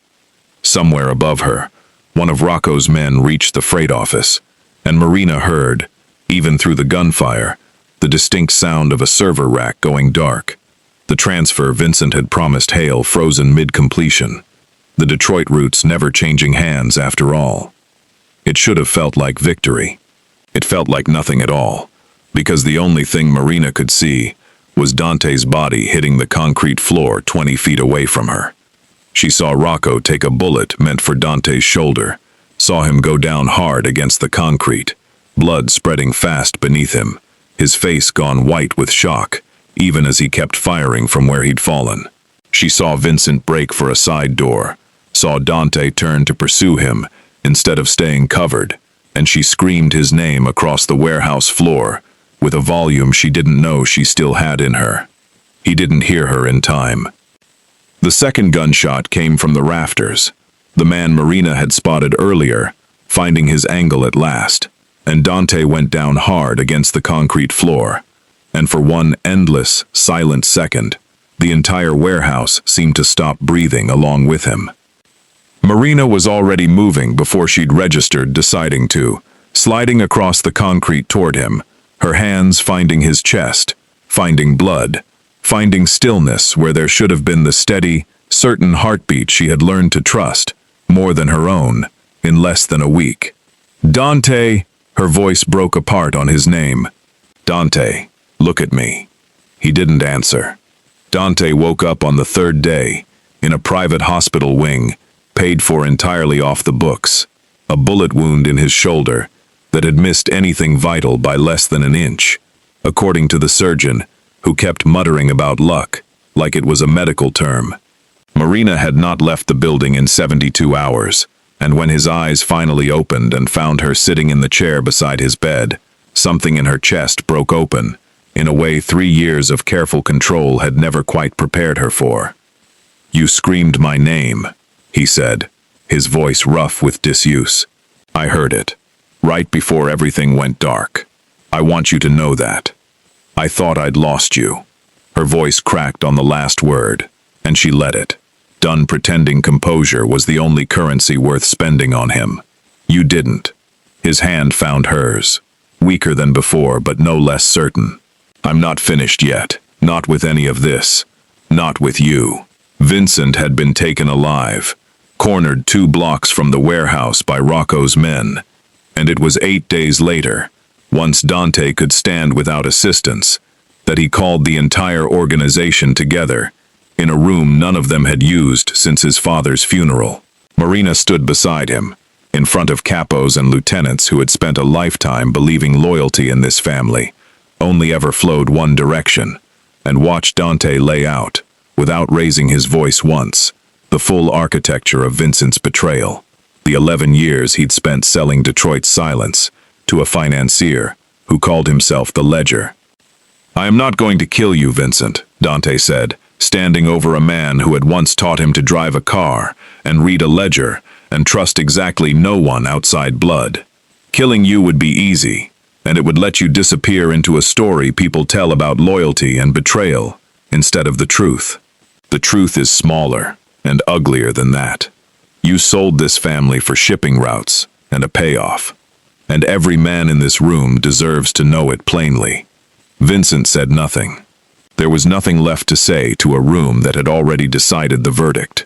Somewhere above her, one of Rocco's men reached the freight office, and Marina heard, even through the gunfire, the distinct sound of a server rack going dark. The transfer Vincent had promised Hale frozen mid-completion. The Detroit routes never changing hands after all. It should have felt like victory. It felt like nothing at all, because the only thing Marina could see was Dante's body hitting the concrete floor 20 feet away from her. She saw Rocco take a bullet meant for Dante's shoulder, saw him go down hard against the concrete, blood spreading fast beneath him, his face gone white with shock, even as he kept firing from where he'd fallen. She saw Vincent break for a side door, saw Dante turn to pursue him instead of staying covered, and she screamed his name across the warehouse floor with a volume she didn't know she still had in her. He didn't hear her in time. The second gunshot came from the rafters, the man Marina had spotted earlier, finding his angle at last, and Dante went down hard against the concrete floor, and for one endless, silent second, the entire warehouse seemed to stop breathing along with him. Marina was already moving before she'd registered deciding to, sliding across the concrete toward him, her hands finding his chest, finding blood, finding stillness where there should have been the steady, certain heartbeat she had learned to trust, more than her own, in less than a week. Dante, her voice broke apart on his name. Dante, look at me. He didn't answer. Dante woke up on the third day, in a private hospital wing, paid for entirely off the books, a bullet wound in his shoulder that had missed anything vital by less than an inch, according to the surgeon, who kept muttering about luck, like it was a medical term. Marina had not left the building in 72 hours, and when his eyes finally opened and found her sitting in the chair beside his bed, something in her chest broke open, in a way 3 years of careful control had never quite prepared her for. "You screamed my name," he said, his voice rough with disuse. "I heard it, right before everything went dark. I want you to know that. I thought I'd lost you." Her voice cracked on the last word, and she let it. Done pretending composure was the only currency worth spending on him. "You didn't." His hand found hers, weaker than before but no less certain. "I'm not finished yet, not with any of this, not with you." Vincent had been taken alive, cornered 2 blocks from the warehouse by Rocco's men, and it was 8 days later, once Dante could stand without assistance, that he called the entire organization together, in a room none of them had used since his father's funeral. Marina stood beside him, in front of capos and lieutenants who had spent a lifetime believing loyalty in this family only ever flowed one direction, and watched Dante lay out, without raising his voice once, the full architecture of Vincent's betrayal. The 11 years he'd spent selling Detroit's silence, to a financier who called himself the Ledger. "I am not going to kill you, Vincent," Dante said, standing over a man who had once taught him to drive a car and read a ledger and trust exactly no one outside blood. "Killing you would be easy, and it would let you disappear into a story people tell about loyalty and betrayal instead of the truth. The truth is smaller and uglier than that. You sold this family for shipping routes and a payoff, and every man in this room deserves to know it plainly." Vincent said nothing. There was nothing left to say to a room that had already decided the verdict.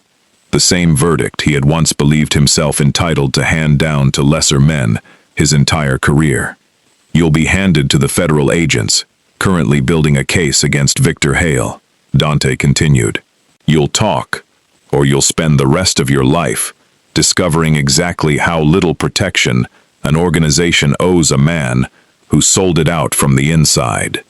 The same verdict he had once believed himself entitled to hand down to lesser men his entire career. "You'll be handed to the federal agents, currently building a case against Victor Hale," Dante continued. "You'll talk, or you'll spend the rest of your life discovering exactly how little protection an organization owes a man who sold it out from the inside."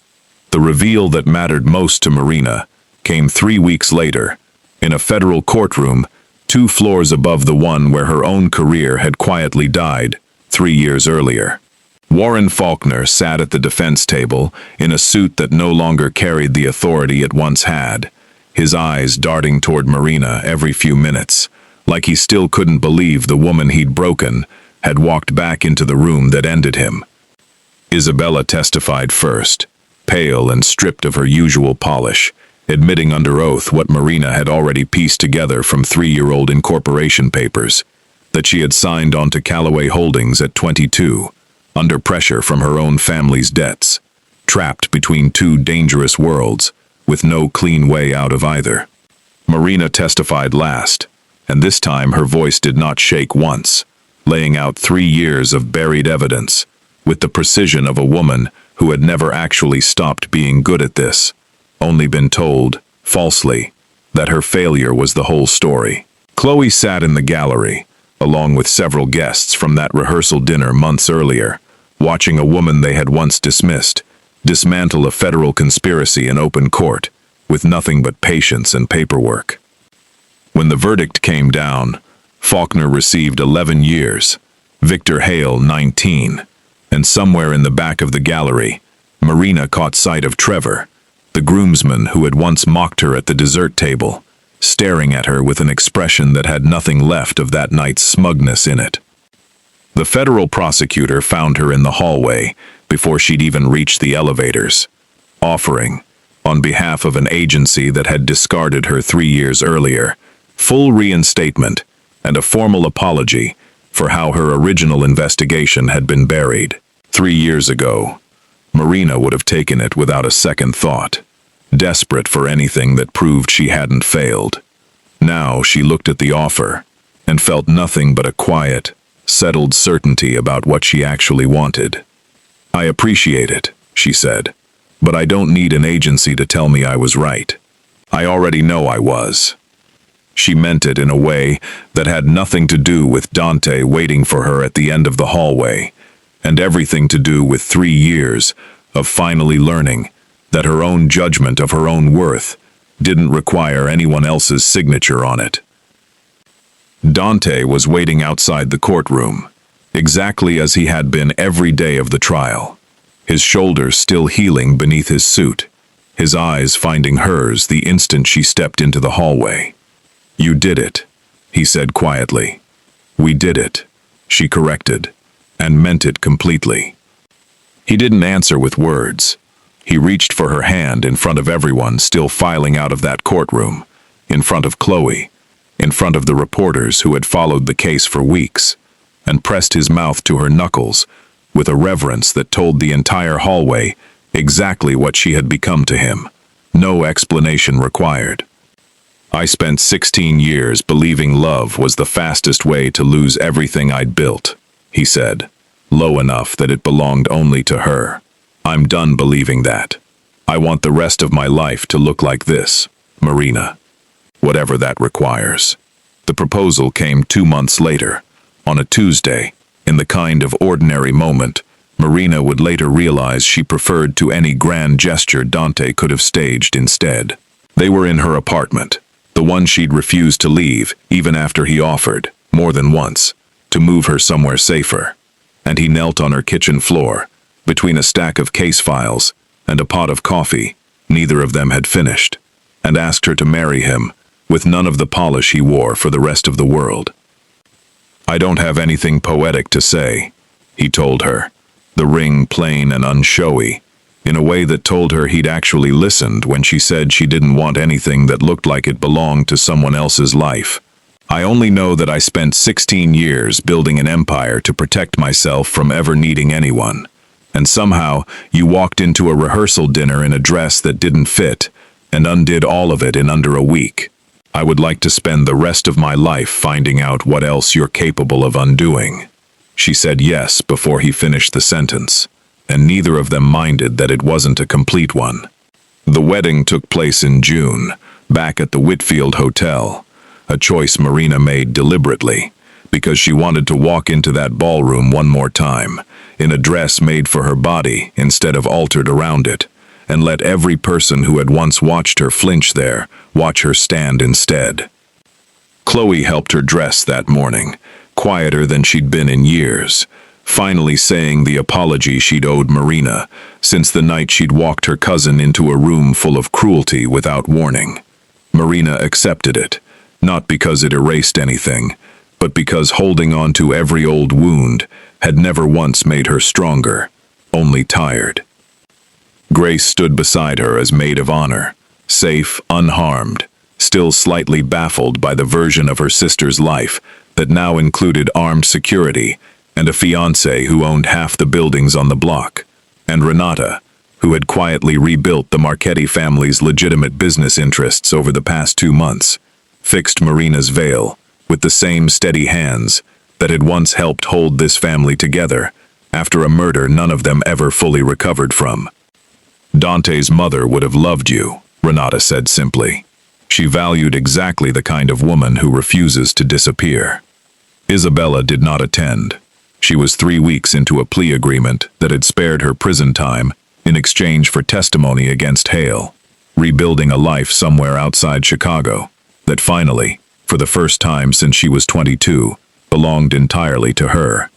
The reveal that mattered most to Marina came 3 weeks later, in a federal courtroom 2 floors above the one where her own career had quietly died 3 years earlier. Warren Faulkner sat at the defense table in a suit that no longer carried the authority it once had, his eyes darting toward Marina every few minutes, like he still couldn't believe the woman he'd broken had walked back into the room that ended him. Isabella testified first, pale and stripped of her usual polish, admitting under oath what Marina had already pieced together from 3-year-old incorporation papers, that she had signed onto Callaway Holdings at 22, under pressure from her own family's debts, trapped between 2 dangerous worlds, with no clean way out of either. Marina testified last, and this time her voice did not shake once, laying out 3 years of buried evidence, with the precision of a woman who had never actually stopped being good at this, only been told, falsely, that her failure was the whole story. Chloe sat in the gallery, along with several guests from that rehearsal dinner months earlier, watching a woman they had once dismissed dismantle a federal conspiracy in open court, with nothing but patience and paperwork. When the verdict came down, Faulkner received 11 years, Victor Hale 19, and somewhere in the back of the gallery, Marina caught sight of Trevor, the groomsman who had once mocked her at the dessert table, staring at her with an expression that had nothing left of that night's smugness in it. The federal prosecutor found her in the hallway before she'd even reached the elevators, offering, on behalf of an agency that had discarded her 3 years earlier, full reinstatement and a formal apology for how her original investigation had been buried. 3 years ago, Marina would have taken it without a second thought, desperate for anything that proved she hadn't failed. Now she looked at the offer and felt nothing but a quiet, settled certainty about what she actually wanted. "I appreciate it," she said, "but I don't need an agency to tell me I was right. I already know I was." She meant it in a way that had nothing to do with Dante waiting for her at the end of the hallway, and everything to do with 3 years of finally learning that her own judgment of her own worth didn't require anyone else's signature on it. Dante was waiting outside the courtroom, exactly as he had been every day of the trial, his shoulders still healing beneath his suit, his eyes finding hers the instant she stepped into the hallway. "You did it," he said quietly. "We did it," she corrected, and meant it completely. He didn't answer with words. He reached for her hand in front of everyone still filing out of that courtroom, in front of Chloe, in front of the reporters who had followed the case for weeks, and pressed his mouth to her knuckles with a reverence that told the entire hallway exactly what she had become to him, no explanation required. "I spent 16 years believing love was the fastest way to lose everything I'd built," he said, low enough that it belonged only to her. "I'm done believing that. I want the rest of my life to look like this, Marina. Whatever that requires." The proposal came 2 months later, on a Tuesday, in the kind of ordinary moment Marina would later realize she preferred to any grand gesture Dante could have staged instead. They were in her apartment, the one she'd refused to leave even after he offered, more than once, to move her somewhere safer. and he knelt on her kitchen floor, between a stack of case files and a pot of coffee, neither of them had finished, and asked her to marry him, with none of the polish he wore for the rest of the world. "I don't have anything poetic to say," he told her, the ring plain and unshowy, in a way that told her he'd actually listened when she said she didn't want anything that looked like it belonged to someone else's life. "I only know that I spent 16 years building an empire to protect myself from ever needing anyone. And somehow you walked into a rehearsal dinner in a dress that didn't fit and undid all of it in under a week. I would like to spend the rest of my life finding out what else you're capable of undoing." She said yes before he finished the sentence, and neither of them minded that it wasn't a complete one. The wedding took place in June, back at the Whitfield Hotel, a choice Marina made deliberately, because she wanted to walk into that ballroom one more time, in a dress made for her body instead of altered around it, and let every person who had once watched her flinch there watch her stand instead. Chloe helped her dress that morning, quieter than she'd been in years, finally saying the apology she'd owed Marina since the night she'd walked her cousin into a room full of cruelty without warning. Marina accepted it, not because it erased anything, but because holding on to every old wound had never once made her stronger, only tired. Grace stood beside her as maid of honor, safe, unharmed, still slightly baffled by the version of her sister's life that now included armed security and a fiancé who owned half the buildings on the block, and Renata, who had quietly rebuilt the Marchetti family's legitimate business interests over the past 2 months, fixed Marina's veil with the same steady hands that had once helped hold this family together after a murder none of them ever fully recovered from. "Dante's mother would have loved you," Renata said simply. "She valued exactly the kind of woman who refuses to disappear." Isabella did not attend. She was 3 weeks into a plea agreement that had spared her prison time in exchange for testimony against Hale, rebuilding a life somewhere outside Chicago that finally, for the first time since she was 22, belonged entirely to her.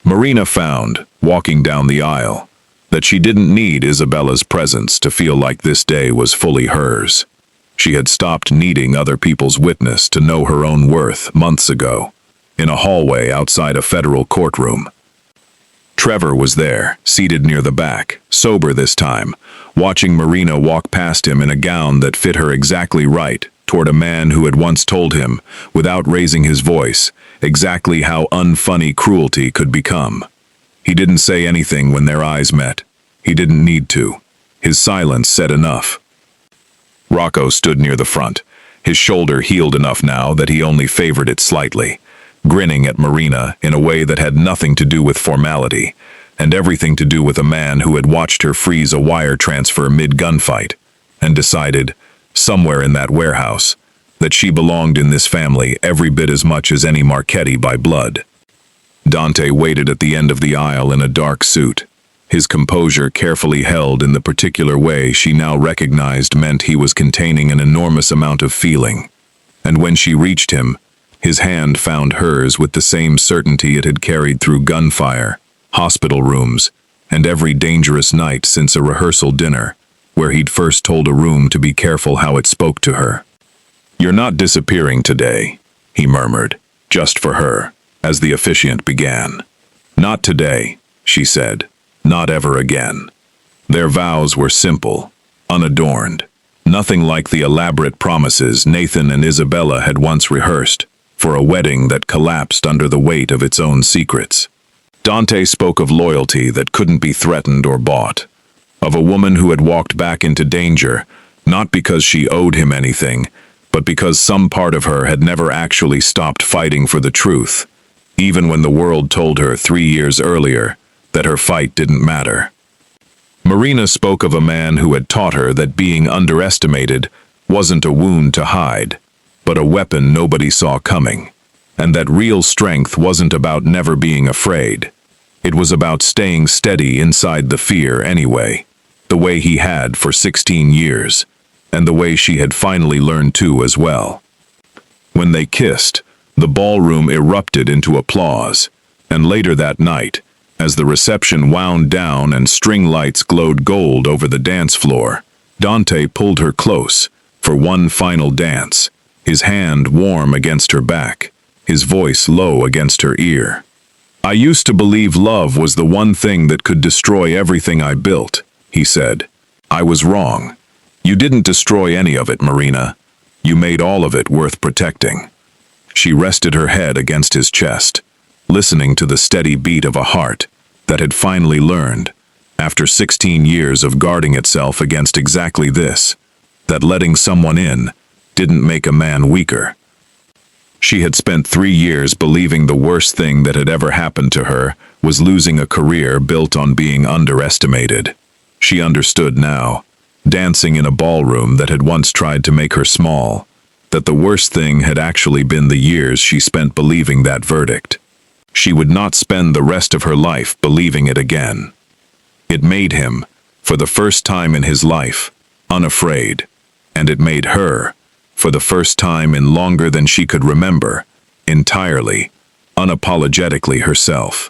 Marina found, walking down the aisle, that she didn't need Isabella's presence to feel like this day was fully hers. She had stopped needing other people's witness to know her own worth months ago, in a hallway outside a federal courtroom. Trevor was there, seated near the back, sober this time, watching Marina walk past him in a gown that fit her exactly right, toward a man who had once told him, without raising his voice, exactly how unfunny cruelty could become. He didn't say anything when their eyes met. He didn't need to. His silence said enough. Rocco stood near the front, his shoulder healed enough now that he only favored it slightly, grinning at Marina in a way that had nothing to do with formality, and everything to do with a man who had watched her freeze a wire transfer mid-gunfight, and decided, somewhere in that warehouse, that she belonged in this family every bit as much as any Marchetti by blood. Dante waited at the end of the aisle in a dark suit, his composure carefully held in the particular way she now recognized meant he was containing an enormous amount of feeling, and when she reached him, his hand found hers with the same certainty it had carried through gunfire, hospital rooms, and every dangerous night since a rehearsal dinner, where he'd first told a room to be careful how it spoke to her. "You're not disappearing today," he murmured, just for her, as the officiant began. "Not today," she said, "not ever again." Their vows were simple, unadorned, nothing like the elaborate promises Nathan and Isabella had once rehearsed for a wedding that collapsed under the weight of its own secrets. Dante spoke of loyalty that couldn't be threatened or bought, of a woman who had walked back into danger, not because she owed him anything, but because some part of her had never actually stopped fighting for the truth, even when the world told her 3 years earlier that her fight didn't matter. Marina spoke of a man who had taught her that being underestimated wasn't a wound to hide, but a weapon nobody saw coming, and that real strength wasn't about never being afraid. It was about staying steady inside the fear anyway, the way he had for 16 years, and the way she had finally learned to as well. When they kissed, the ballroom erupted into applause, and later that night, As the reception wound down and string lights glowed gold over the dance floor, Dante pulled her close for one final dance, his hand warm against her back, his voice low against her ear. "I used to believe love was the one thing that could destroy everything I built," he said. "I was wrong. You didn't destroy any of it, Marina. You made all of it worth protecting." She rested her head against his chest, listening to the steady beat of a heart that had finally learned, after 16 years of guarding itself against exactly this, that letting someone in didn't make a man weaker. She had spent 3 years believing the worst thing that had ever happened to her was losing a career built on being underestimated. She understood now, dancing in a ballroom that had once tried to make her small, that the worst thing had actually been the years she spent believing that verdict. She would not spend the rest of her life believing it again. It made him, for the first time in his life, unafraid, and it made her, for the first time in longer than she could remember, entirely, unapologetically herself.